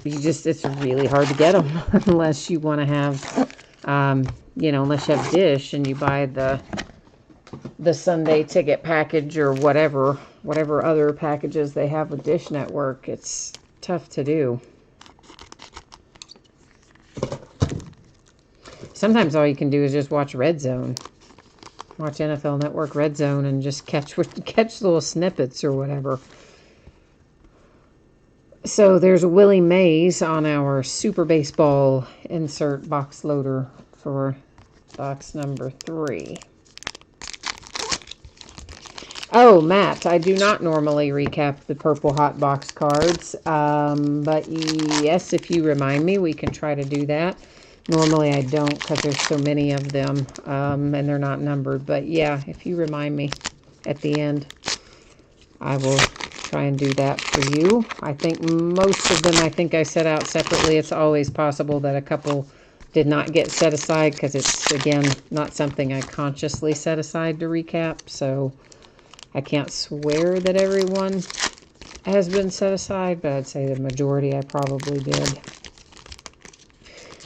it's really hard to get them unless you want to have, unless you have Dish and you buy the Sunday ticket package or whatever other packages they have with Dish Network. It's tough to do. Sometimes all you can do is just watch Red Zone. Watch NFL Network Red Zone and just catch little snippets or whatever. So there's a Willie Mays on our Super Baseball insert box loader for box number 3. Oh, Matt, I do not normally recap the Purple Hot Box cards. But yes, if you remind me, we can try to do that. Normally I don't because there's so many of them and they're not numbered. But yeah, if you remind me at the end, I will try and do that for you. I think most of them, I set out separately. It's always possible that a couple did not get set aside because it's, again, not something I consciously set aside to recap. So I can't swear that everyone has been set aside, but I'd say the majority I probably did.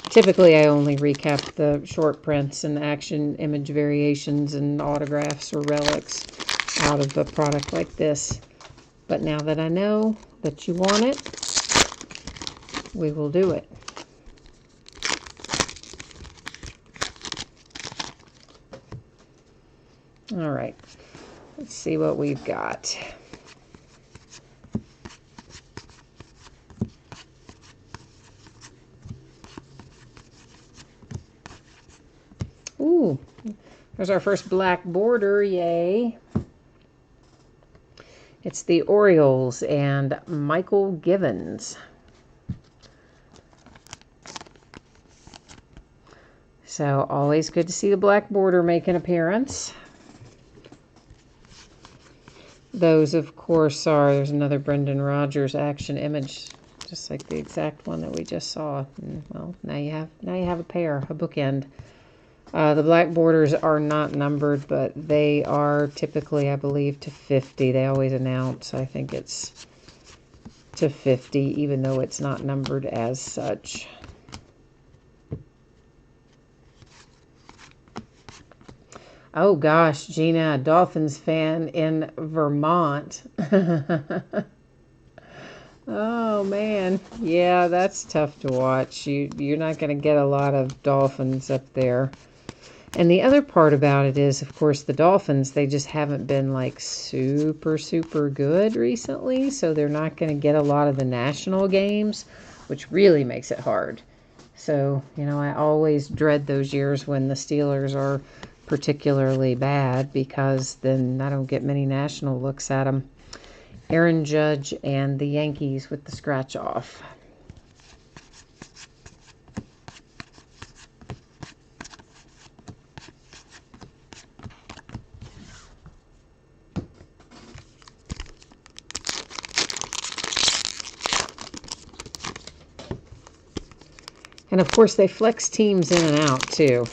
Typically, I only recap the short prints and action image variations and autographs or relics out of a product like this. But now that I know that you want it, we will do it. All right, let's see what we've got. Ooh, there's our first black border, yay. It's the Orioles and Michael Givens. So always good to see the black border make an appearance. Those, of course, there's another Brendan Rodgers action image, just like the exact one that we just saw. And, well, now you have a pair, a bookend. The black borders are not numbered, but they are typically, I believe, to 50. They always announce, I think it's to 50, even though it's not numbered as such. Oh gosh, Gina, a Dolphins fan in Vermont. Oh man, yeah, that's tough to watch. You're not going to get a lot of Dolphins up there. And the other part about it is, of course, the Dolphins, they just haven't been like super, super good recently. So they're not going to get a lot of the national games, which really makes it hard. So, I always dread those years when the Steelers are particularly bad because then I don't get many national looks at them. Aaron Judge and the Yankees with the scratch off. And of course, they flex teams in and out too.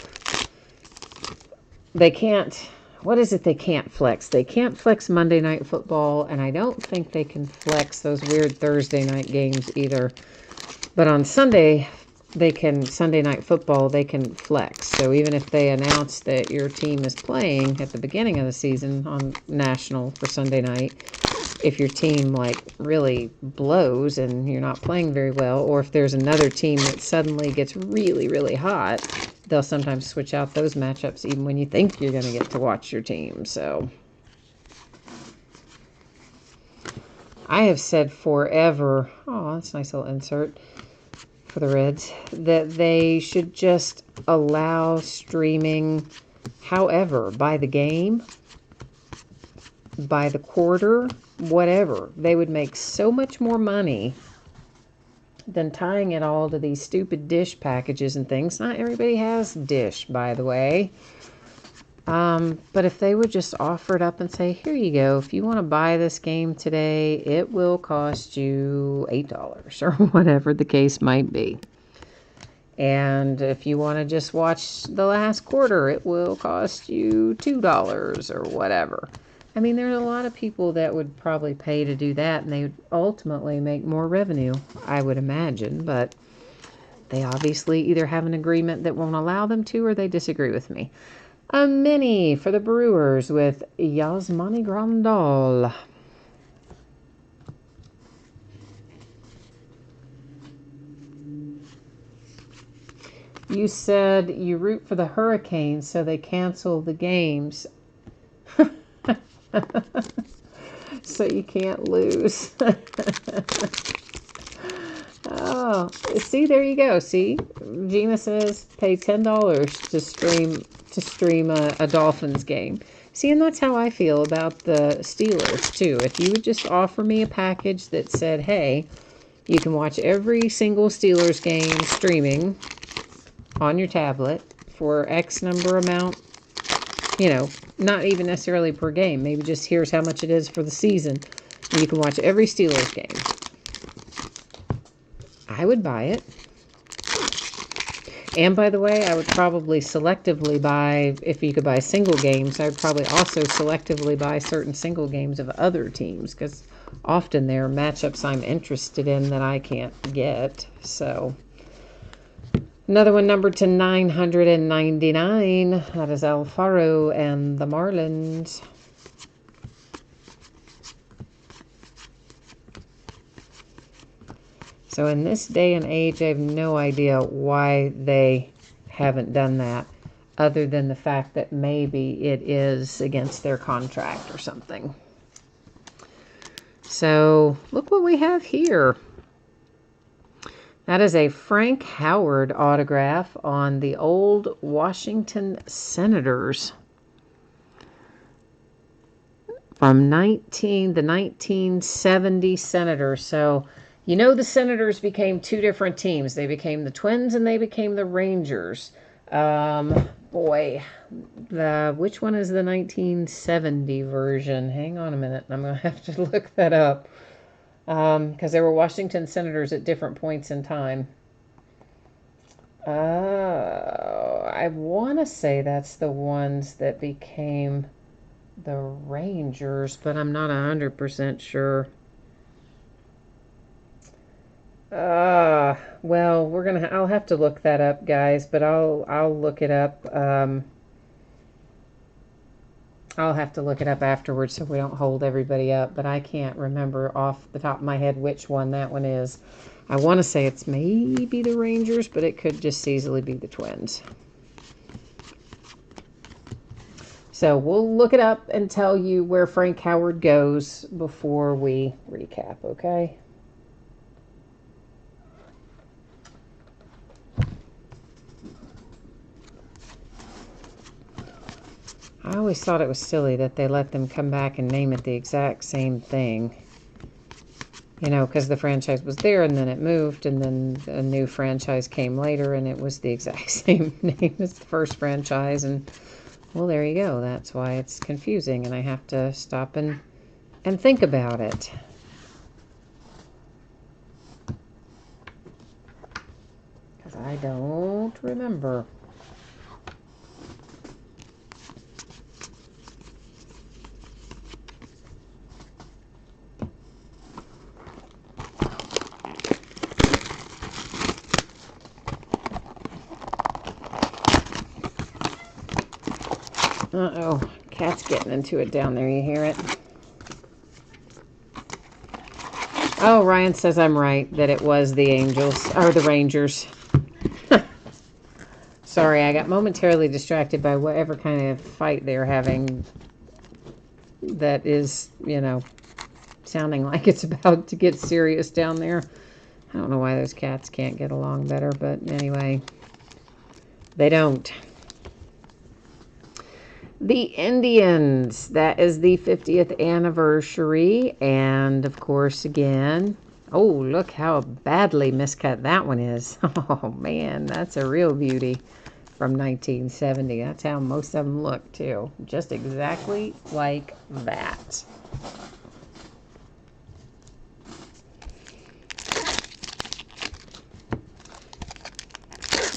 They can't, what is it they can't flex? They can't flex Monday Night Football, and I don't think they can flex those weird Thursday night games either. But on Sunday, Sunday Night Football, they can flex. So even if they announce that your team is playing at the beginning of the season on national for Sunday night, if your team like really blows and you're not playing very well, or if there's another team that suddenly gets really, really hot, they'll sometimes switch out those matchups even when you think you're going to get to watch your team. So I have said forever, oh, that's a nice little insert for the Reds, that they should just allow streaming however, by the game, by the quarter, whatever. They would make so much more money than tying it all to these stupid Dish packages and things. Not everybody has Dish, by the way. But if they would just offer it up and say, here you go, if you want to buy this game today, it will cost you $8 or whatever the case might be. And if you want to just watch the last quarter, it will cost you $2 or whatever. I mean, there's a lot of people that would probably pay to do that, and they would ultimately make more revenue, I would imagine. But they obviously either have an agreement that won't allow them to, or they disagree with me. A mini for the Brewers with Yasmani Grandal. You said you root for the Hurricanes, so they cancel the games. So you can't lose. Oh, see, there you go. See, Gina says pay $10 to stream a Dolphins game. See, and that's how I feel about the Steelers too. If you would just offer me a package that said, hey, you can watch every single Steelers game streaming on your tablet for X number amount, you know, not even necessarily per game. Maybe just here's how much it is for the season. And you can watch every Steelers game. I would buy it. And by the way, I would probably selectively buy, if you could buy single games, I would probably also selectively buy certain single games of other teams, because often there are matchups I'm interested in that I can't get. So another one numbered to 999. That is Alfaro and the Marlins. So in this day and age, I have no idea why they haven't done that, other than the fact that maybe it is against their contract or something. So look what we have here. That is a Frank Howard autograph on the old Washington Senators from the 1970 Senators. So you know the Senators became two different teams. They became the Twins and they became the Rangers. Boy, which one is the 1970 version? Hang on a minute. I'm going to have to look that up. Because there were Washington Senators at different points in time. I want to say that's the ones that became the Rangers, but I'm not 100% sure. Well, I'll have to look that up, guys, but I'll look it up. I'll have to look it up afterwards so we don't hold everybody up, but I can't remember off the top of my head which one that one is. I want to say it's maybe the Rangers, but it could just easily be the Twins. So we'll look it up and tell you where Frank Howard goes before we recap, okay? I always thought it was silly that they let them come back and name it the exact same thing. You know, because the franchise was there and then it moved and then a new franchise came later and it was the exact same name as the first franchise. And, well, there you go. That's why it's confusing and I have to stop and think about it. Because I don't remember. Uh-oh. Cat's getting into it down there. You hear it? Oh, Ryan says I'm right, that it was the Angels, or the Rangers. Sorry, I got momentarily distracted by whatever kind of fight they're having that is, you know, sounding like it's about to get serious down there. I don't know why those cats can't get along better, but anyway, they don't. The Indians, that is the 50th anniversary, and of course, again, oh, look how badly miscut that one is. Oh, man, that's a real beauty from 1970. That's how most of them look, too. Just exactly like that.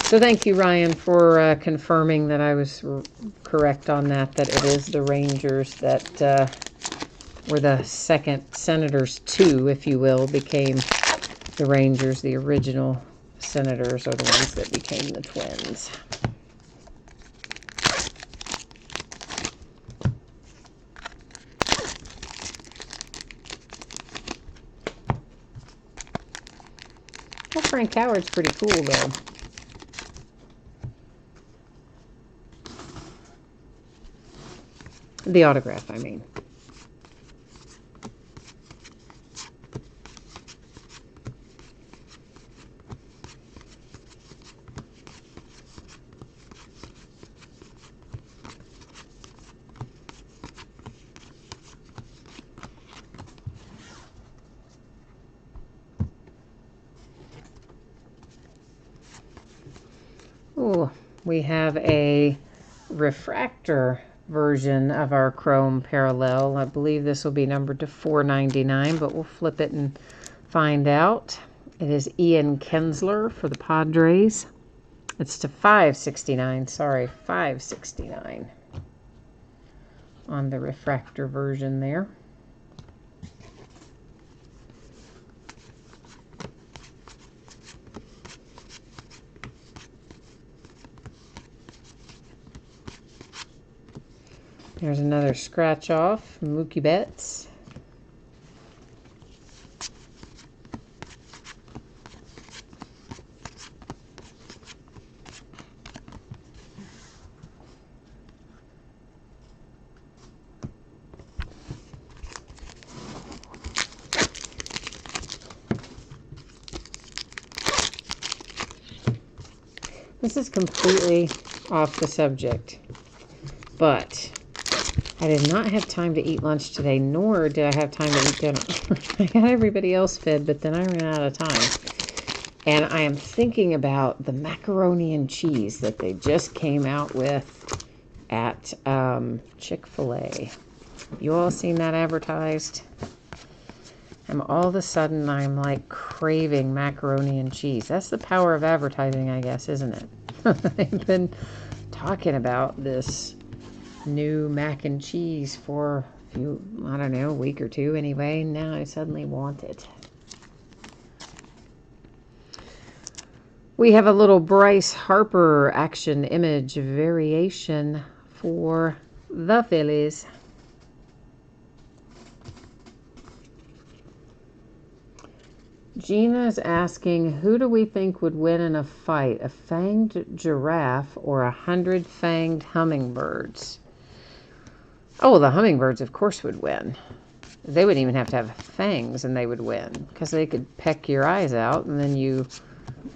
So thank you, Ryan, for confirming that I was correct on that, that it is the Rangers that were the second Senators 2, if you will, became the Rangers. The original Senators are the ones that became the Twins. Well, Frank Howard's pretty cool, though. The autograph, I mean. Oh, we have a refractor version of our Chrome Parallel. I believe this will be numbered to 499, but we'll flip it and find out. It is Ian Kinsler for the Padres. It's to 569, sorry, 569 on the refractor version there. There's another scratch off, Mookie Betts. This is completely off the subject, but I did not have time to eat lunch today, nor did I have time to eat dinner. I got everybody else fed, but then I ran out of time. And I am thinking about the macaroni and cheese that they just came out with at Chick-fil-A. You all seen that advertised? And all of a sudden, I'm like craving macaroni and cheese. That's the power of advertising, I guess, isn't it? They've been talking about this new mac and cheese for a few, I don't know, a week or two anyway. Now I suddenly want it. We have a little Bryce Harper action image variation for the Phillies. Gina is asking, who do we think would win in a fight, a fanged giraffe or 100 fanged hummingbirds? Oh, the hummingbirds, of course, would win. They wouldn't even have to have fangs and they would win because they could peck your eyes out and then you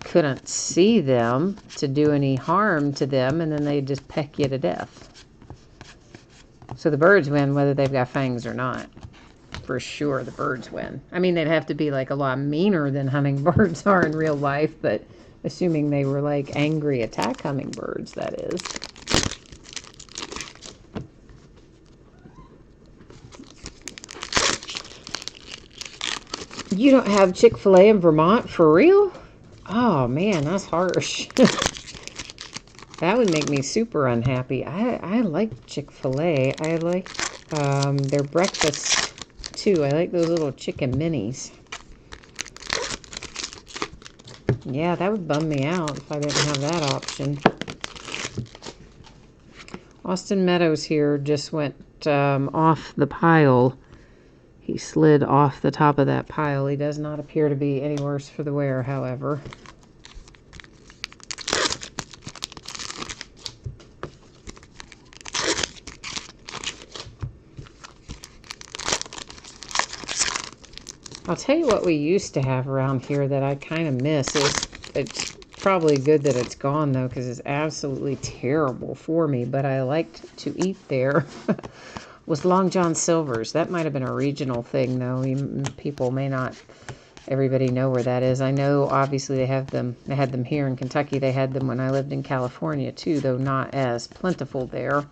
couldn't see them to do any harm to them and then they'd just peck you to death. So the birds win whether they've got fangs or not. For sure, the birds win. I mean, they'd have to be like a lot meaner than hummingbirds are in real life, but assuming they were like angry attack hummingbirds, that is. You don't have Chick-fil-A in Vermont for real? Oh man, that's harsh. That would make me super unhappy. I like Chick-fil-A. I like their breakfast too. I like those little chicken minis. Yeah, that would bum me out if I didn't have that option. Austin Meadows here just went off the pile. He slid off the top of that pile. He does not appear to be any worse for the wear, however. I'll tell you what we used to have around here that I kind of miss. It's probably good that it's gone, though, because it's absolutely terrible for me, but I liked to eat there. Was Long John Silver's. That might have been a regional thing, though. People may not, everybody know where that is. I know, obviously, they had them here in Kentucky. They had them when I lived in California, too, though not as plentiful there.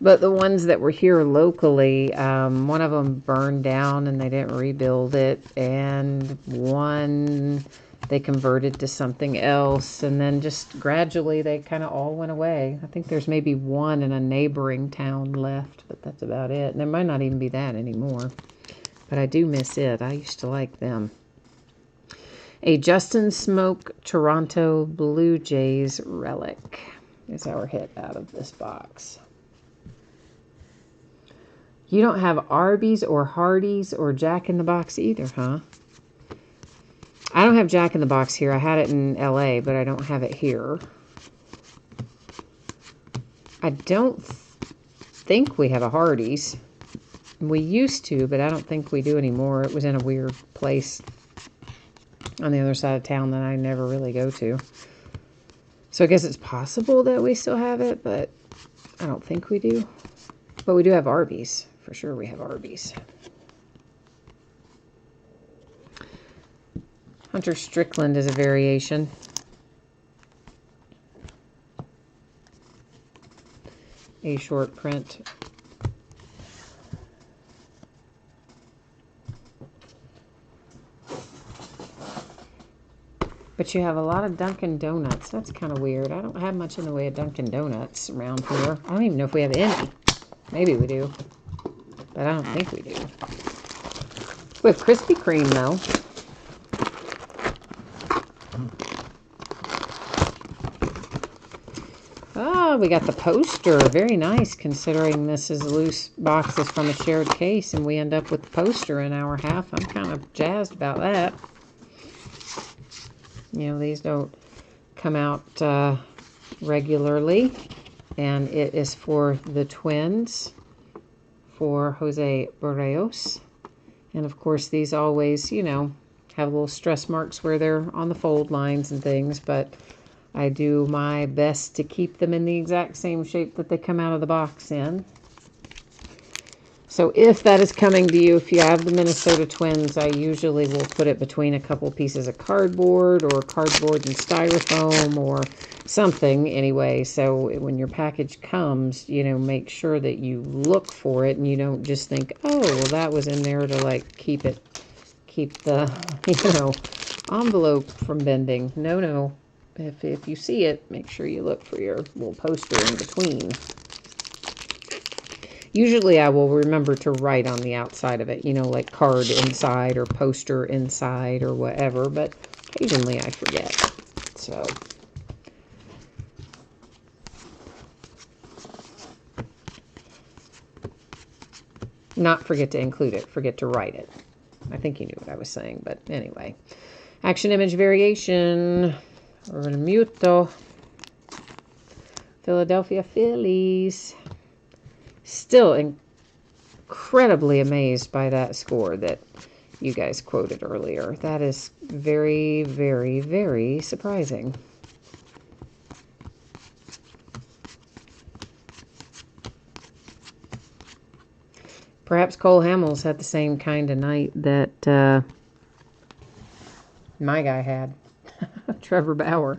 But the ones that were here locally, one of them burned down and they didn't rebuild it. And one they converted to something else. And then just gradually they kind of all went away. I think there's maybe one in a neighboring town left, but that's about it. And there might not even be that anymore. But I do miss it. I used to like them. A Justin Smoke Toronto Blue Jays relic is our hit out of this box. You don't have Arby's or Hardee's or Jack in the Box either, huh? I don't have Jack in the Box here. I had it in LA, but I don't have it here. I don't think we have a Hardee's. We used to, but I don't think we do anymore. It was in a weird place on the other side of town that I never really go to. So I guess it's possible that we still have it, but I don't think we do. But we do have Arby's. For sure we have Arby's. Hunter Strickland is a variation. A short print. But you have a lot of Dunkin' Donuts. That's kind of weird. I don't have much in the way of Dunkin' Donuts around here. I don't even know if we have any. Maybe we do. But I don't think we do. We have Krispy Kreme, though. Oh, we got the poster. Very nice, considering this is loose boxes from a shared case, and we end up with the poster in our half. I'm kind of jazzed about that. You know, these don't come out regularly. And it is for the twins, for Jose Barrios. And of course, these always, you know, have little stress marks where they're on the fold lines and things, but I do my best to keep them in the exact same shape that they come out of the box in. So if that is coming to you, if you have the Minnesota Twins, I usually will put it between a couple pieces of cardboard or cardboard and styrofoam or something anyway. So when your package comes, you know, make sure that you look for it and you don't just think, oh, well, that was in there to like keep the, you know, envelope from bending. No. If you see it, make sure you look for your little poster in between. Usually I will remember to write on the outside of it, you know, like card inside or poster inside or whatever, but occasionally I forget. So not forget to include it, forget to write it. I think you knew what I was saying, but anyway. Action image variation. Remuto. Philadelphia Phillies. Still incredibly amazed by that score that you guys quoted earlier. That is very, very, very surprising. Perhaps Cole Hamels had the same kind of night that my guy had. Trevor Bauer.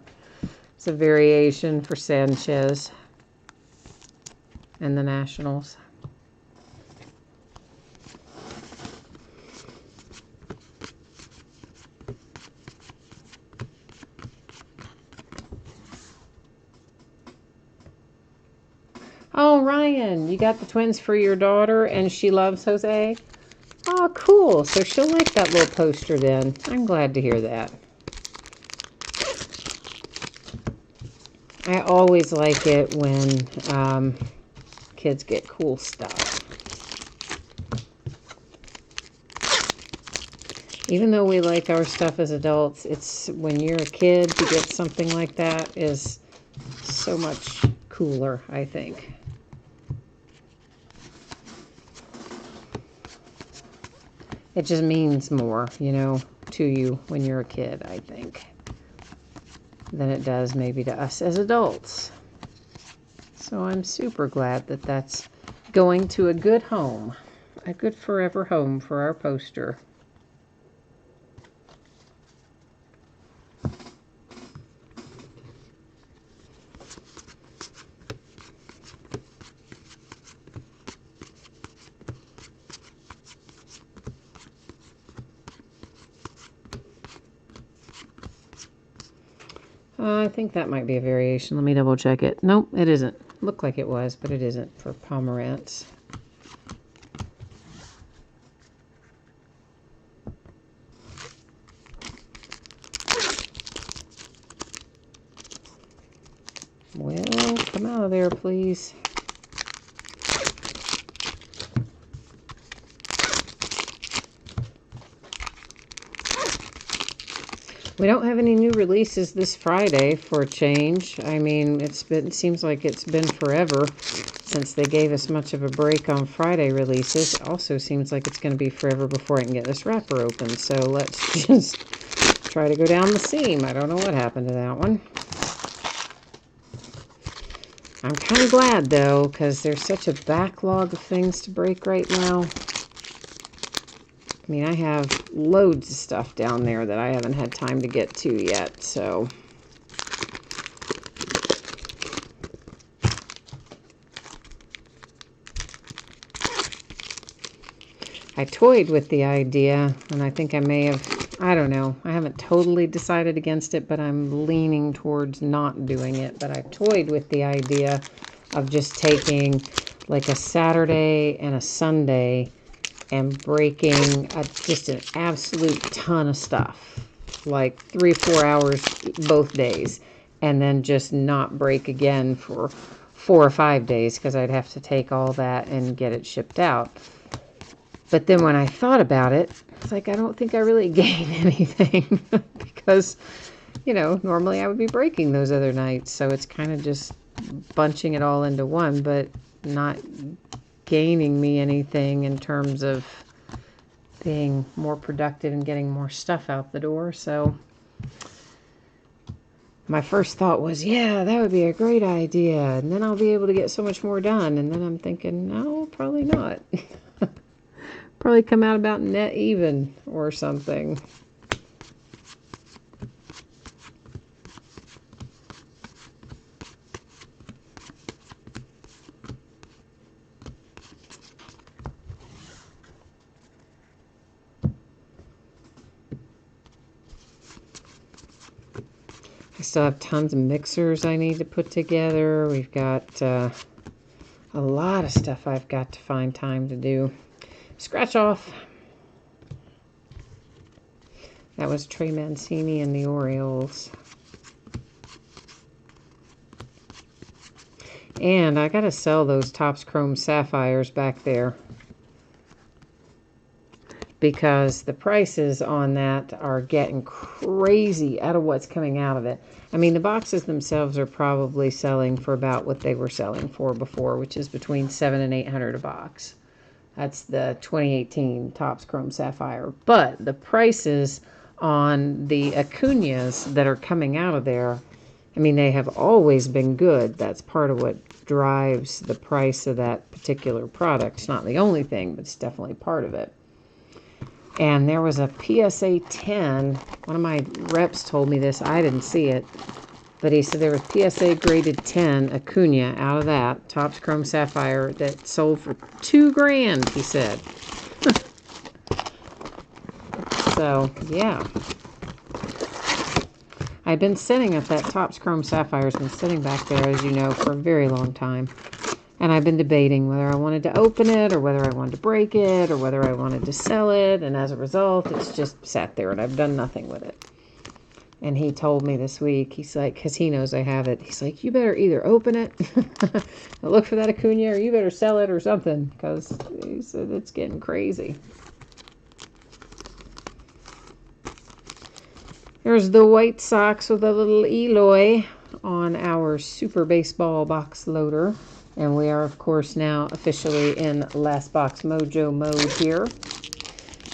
It's a variation for Sanchez and the Nationals. Oh, Ryan, you got the Twins for your daughter and she loves Jose? Oh, cool. So she'll like that little poster then. I'm glad to hear that. I always like it when kids get cool stuff. Even though we like our stuff as adults, it's when you're a kid to get something like that is so much cooler, I think. It just means more, you know, to you when you're a kid, I think, than it does maybe to us as adults. So I'm super glad that that's going to a good home, a good forever home for our poster. I think that might be a variation. Let me double check it. Nope, it isn't. Looked like it was, but it isn't for Pomerantz. Well, come out of there, please. We don't have any new releases this Friday for a change. I mean, it seems like it's been forever since they gave us much of a break on Friday releases. It also seems like it's going to be forever before I can get this wrapper open. So let's just try to go down the seam. I don't know what happened to that one. I'm kind of glad, though, because there's such a backlog of things to break right now. I mean, I have loads of stuff down there that I haven't had time to get to yet, so. I toyed with the idea, and I think I may have, I don't know, I haven't totally decided against it, but I'm leaning towards not doing it. But I toyed with the idea of just taking like a Saturday and a Sunday and breaking just an absolute ton of stuff, like 3 or 4 hours both days, and then just not break again for 4 or 5 days, because I'd have to take all that and get it shipped out. But then when I thought about it, it's like, I don't think I really gain anything because, you know, normally I would be breaking those other nights. So it's kind of just bunching it all into one, but not gaining me anything in terms of being more productive and getting more stuff out the door. So my first thought was, yeah, that would be a great idea, and then I'll be able to get so much more done. And then I'm thinking, no, probably not. Probably come out about net even or something. I still have tons of mixers I need to put together. We've got a lot of stuff I've got to find time to do. Scratch off. That was Trey Mancini and the Orioles. And I gotta sell those Topps Chrome Sapphires back there, because the prices on that are getting crazy out of what's coming out of it. I mean, the boxes themselves are probably selling for about what they were selling for before, which is between $700 and $800 a box. That's the 2018 Topps Chrome Sapphire. But the prices on the Acuñas that are coming out of there, I mean, they have always been good. That's part of what drives the price of that particular product. It's not the only thing, but it's definitely part of it. And there was a PSA 10. One of my reps told me this. I didn't see it. But he said there was PSA graded 10 Acuña out of that Topps Chrome Sapphire that sold for $2,000, he said. So, yeah. I've been sitting at that Topps Chrome Sapphire. Has been sitting back there, as you know, for a very long time. And I've been debating whether I wanted to open it, or whether I wanted to break it, or whether I wanted to sell it. And as a result, it's just sat there, and I've done nothing with it. And he told me this week, he's like, because he knows I have it, he's like, you better either open it, look for that Acuna, or you better sell it or something, because he said it's getting crazy. There's the White Sox with a little Eloy on our Super Baseball box loader. And we are, of course, now officially in Last Box Mojo mode here.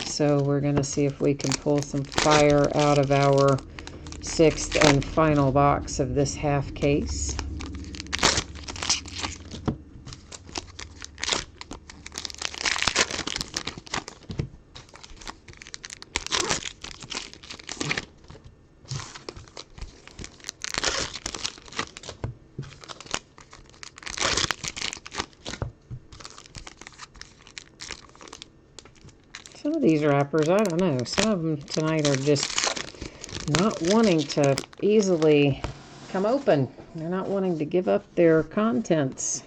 So we're going to see if we can pull some fire out of our 6th and final box of this half case. Some of these wrappers, I don't know, some of them tonight are just not wanting to easily come open. They're not wanting to give up their contents.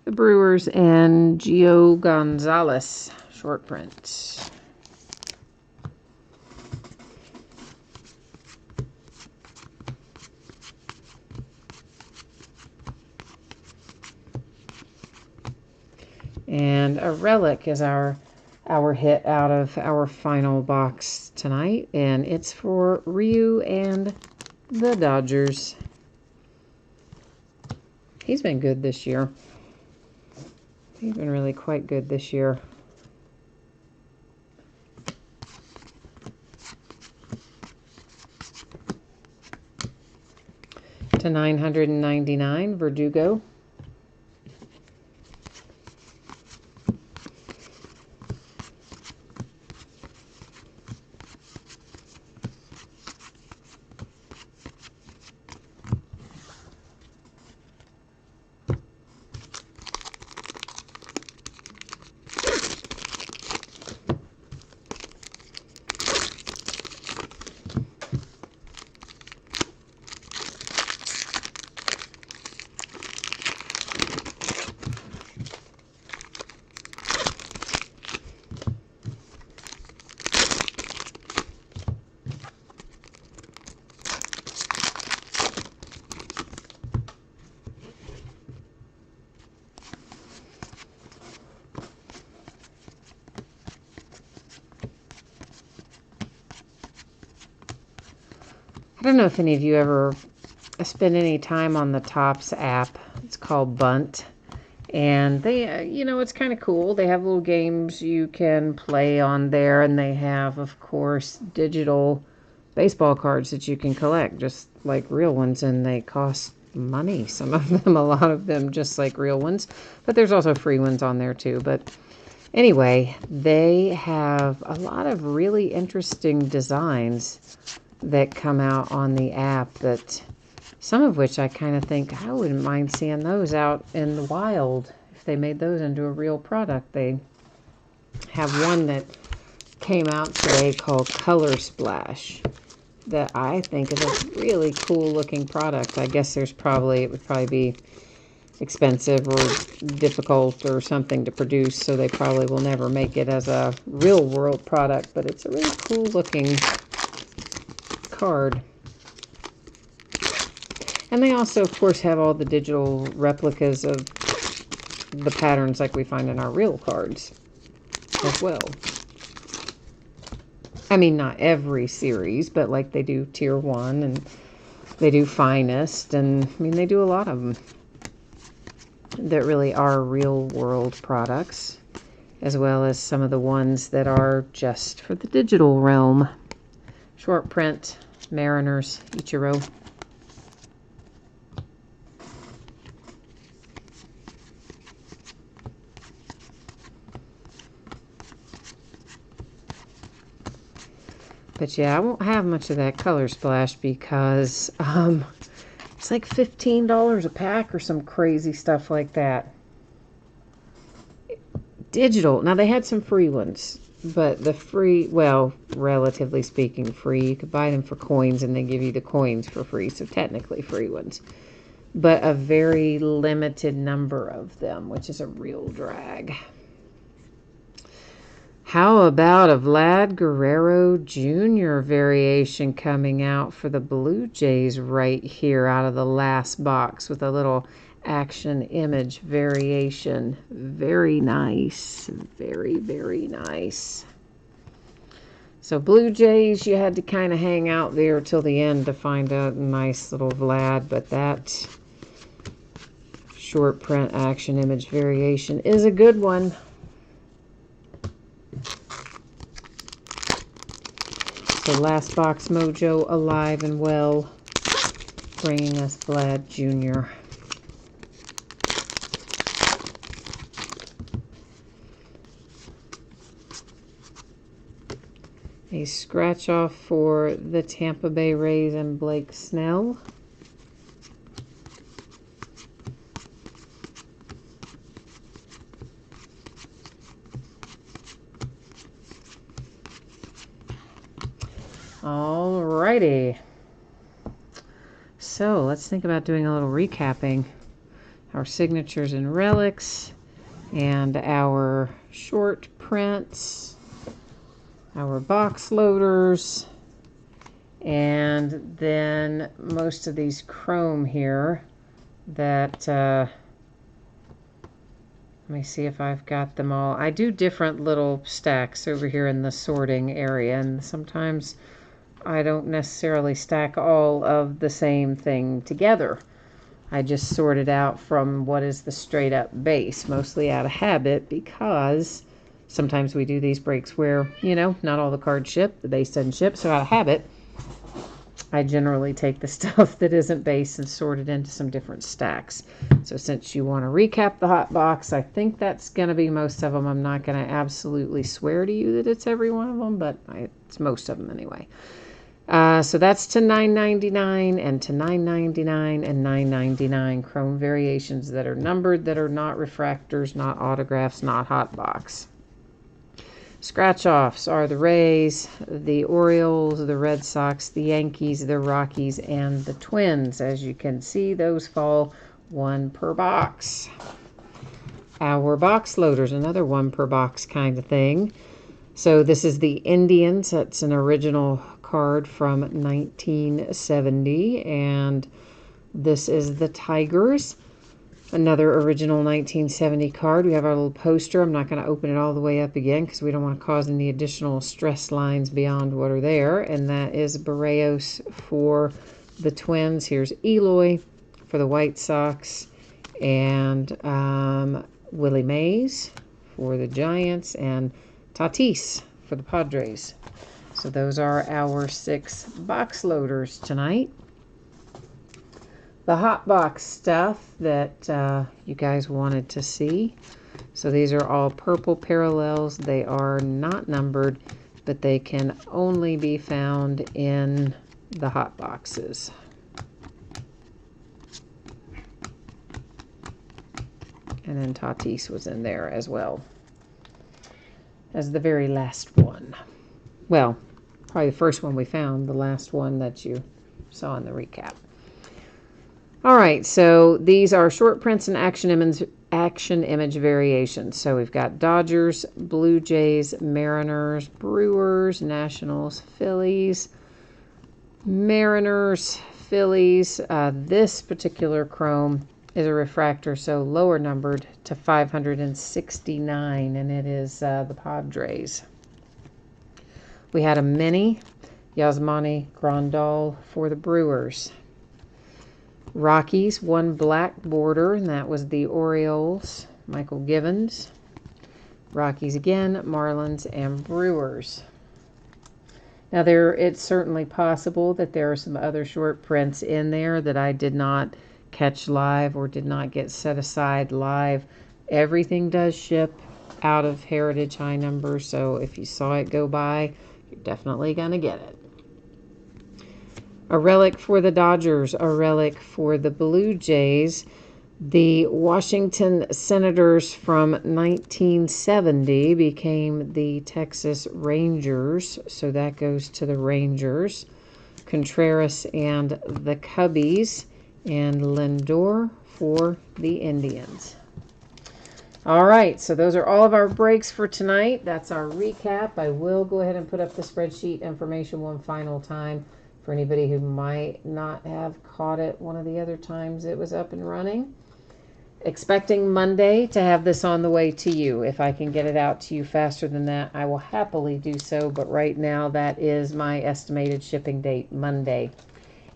The Brewers and Gio Gonzalez short print. And a relic is our hit out of our final box tonight, and it's for Ryu and the Dodgers. He's been good this year. He's been really quite good this year. To 999, Verdugo. I don't know if any of you ever spend any time on the Topps app. It's called Bunt. And they, it's kind of cool. They have little games you can play on there. And they have, of course, digital baseball cards that you can collect, just like real ones. And they cost money. Some of them, a lot of them, just like real ones. But there's also free ones on there, too. But anyway, they have a lot of really interesting designs that come out on the app, that some of which I kind of think I wouldn't mind seeing those out in the wild if they made those into a real product. They have one that came out today called Color Splash that I think is a really cool looking product. I guess it would probably be expensive or difficult or something to produce, so they probably will never make it as a real world product, but it's a really cool looking card. And they also, of course, have all the digital replicas of the patterns like we find in our real cards as well. I mean, not every series, but like they do Tier 1 and they do Finest, and I mean, they do a lot of them that really are real world products, as well as some of the ones that are just for the digital realm. Short print, Mariners, Ichiro. But yeah, I won't have much of that Color Splash because it's like $15 a pack or some crazy stuff like that. Digital. Now, they had some free ones, but the free, well, relatively speaking, free. You could buy them for coins and they give you the coins for free, so technically free ones. But a very limited number of them, which is a real drag. How about a Vlad Guerrero Jr. variation coming out for the Blue Jays right here out of the last box with a little action image variation. Very nice. Very, very nice. So Blue Jays, you had to kind of hang out there till the end to find a nice little Vlad, but that short print action image variation is a good one. So last box mojo alive and well, bringing us Vlad Jr. A scratch off for the Tampa Bay Rays and Blake Snell. Alrighty. So let's think about doing a little recapping. Our signatures and relics, and our short prints, our box loaders, and then most of these chrome here that, let me see if I've got them all. I do different little stacks over here in the sorting area, and sometimes I don't necessarily stack all of the same thing together. I just sort it out from what is the straight up base, mostly out of habit, because sometimes we do these breaks where, you know, not all the cards ship, the base doesn't ship, so out of habit, I generally take the stuff that isn't base and sort it into some different stacks. So since you want to recap the hot box, I think that's going to be most of them. I'm not going to absolutely swear to you that it's every one of them, but it's most of them anyway. So that's to $9.99 and to $9.99 and $9.99 chrome variations that are numbered, that are not refractors, not autographs, not hot box. Scratch offs are the Rays, the Orioles, the Red Sox, the Yankees, the Rockies, and the Twins. As you can see, those fall one per box. Our box loaders, another one per box kind of thing. So this is the Indians. That's an original card from 1970, and this is the Tigers, another original 1970 card. We have our little poster. I'm not going to open it all the way up again because we don't want to cause any additional stress lines beyond what are there, and that is Barrios for the Twins. Here's Eloy for the White Sox, and Willie Mays for the Giants, and Tatis for the Padres. So those are our 6 box loaders tonight. The hot box stuff that you guys wanted to see. So these are all purple parallels. They are not numbered, but they can only be found in the hot boxes. And then Tatis was in there as well as the very last one. Well, probably the first one we found, the last one that you saw in the recap. All right, so these are short prints and action image variations. So we've got Dodgers, Blue Jays, Mariners, Brewers, Nationals, Phillies, Mariners, Phillies. This particular chrome is a refractor, so lower numbered to 569, and it is the Padres. We had a mini Yasmani Grandal for the Brewers. Rockies, one black border, and that was the Orioles, Michael Givens. Rockies again, Marlins, and Brewers. Now it's certainly possible that there are some other short prints in there that I did not catch live or did not get set aside live. Everything does ship out of Heritage High Number, so if you saw it go by, you're definitely going to get it. A relic for the Dodgers, a relic for the Blue Jays. The Washington Senators from 1970 became the Texas Rangers, so that goes to the Rangers. Contreras and the Cubbies, and Lindor for the Indians. All right, so those are all of our breaks for tonight. That's our recap. I will go ahead and put up the spreadsheet information one final time for anybody who might not have caught it one of the other times it was up and running. Expecting Monday to have this on the way to you. If I can get it out to you faster than that, I will happily do so. But right now, that is my estimated shipping date, Monday.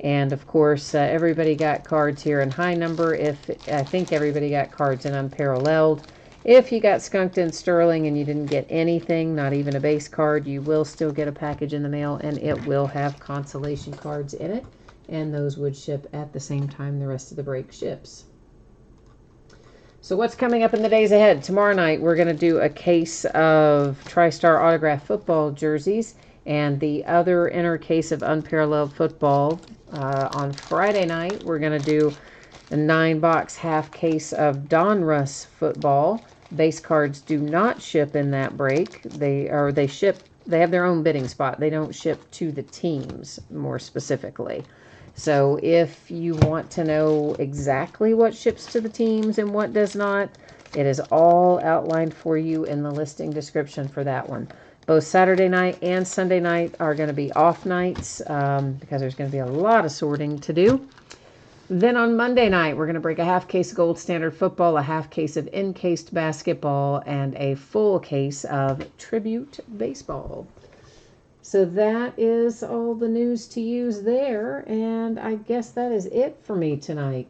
And of course, everybody got cards here in high number. I think everybody got cards in unparalleled. If you got skunked in sterling and you didn't get anything, not even a base card, you will still get a package in the mail, and it will have consolation cards in it. And those would ship at the same time the rest of the break ships. So what's coming up in the days ahead? Tomorrow night, we're going to do a case of TriStar autograph football jerseys and the other inner case of unparalleled football. On Friday night, we're going to do a 9-box half case of Donruss football. Base cards do not ship in that break. They have their own bidding spot. They don't ship to the teams, more specifically. So if you want to know exactly what ships to the teams and what does not, it is all outlined for you in the listing description for that one. Both Saturday night and Sunday night are going to be off nights because there's going to be a lot of sorting to do. Then on Monday night, we're going to break a half case of Gold Standard football, a half case of encased basketball, and a full case of Tribute baseball. So that is all the news to use there, and I guess that is it for me tonight.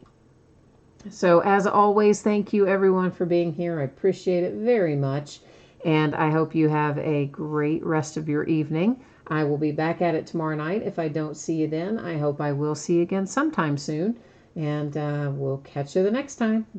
So as always, thank you everyone for being here. I appreciate it very much, and I hope you have a great rest of your evening. I will be back at it tomorrow night. If I don't see you then, I hope I will see you again sometime soon, and we'll catch you the next time. Bye.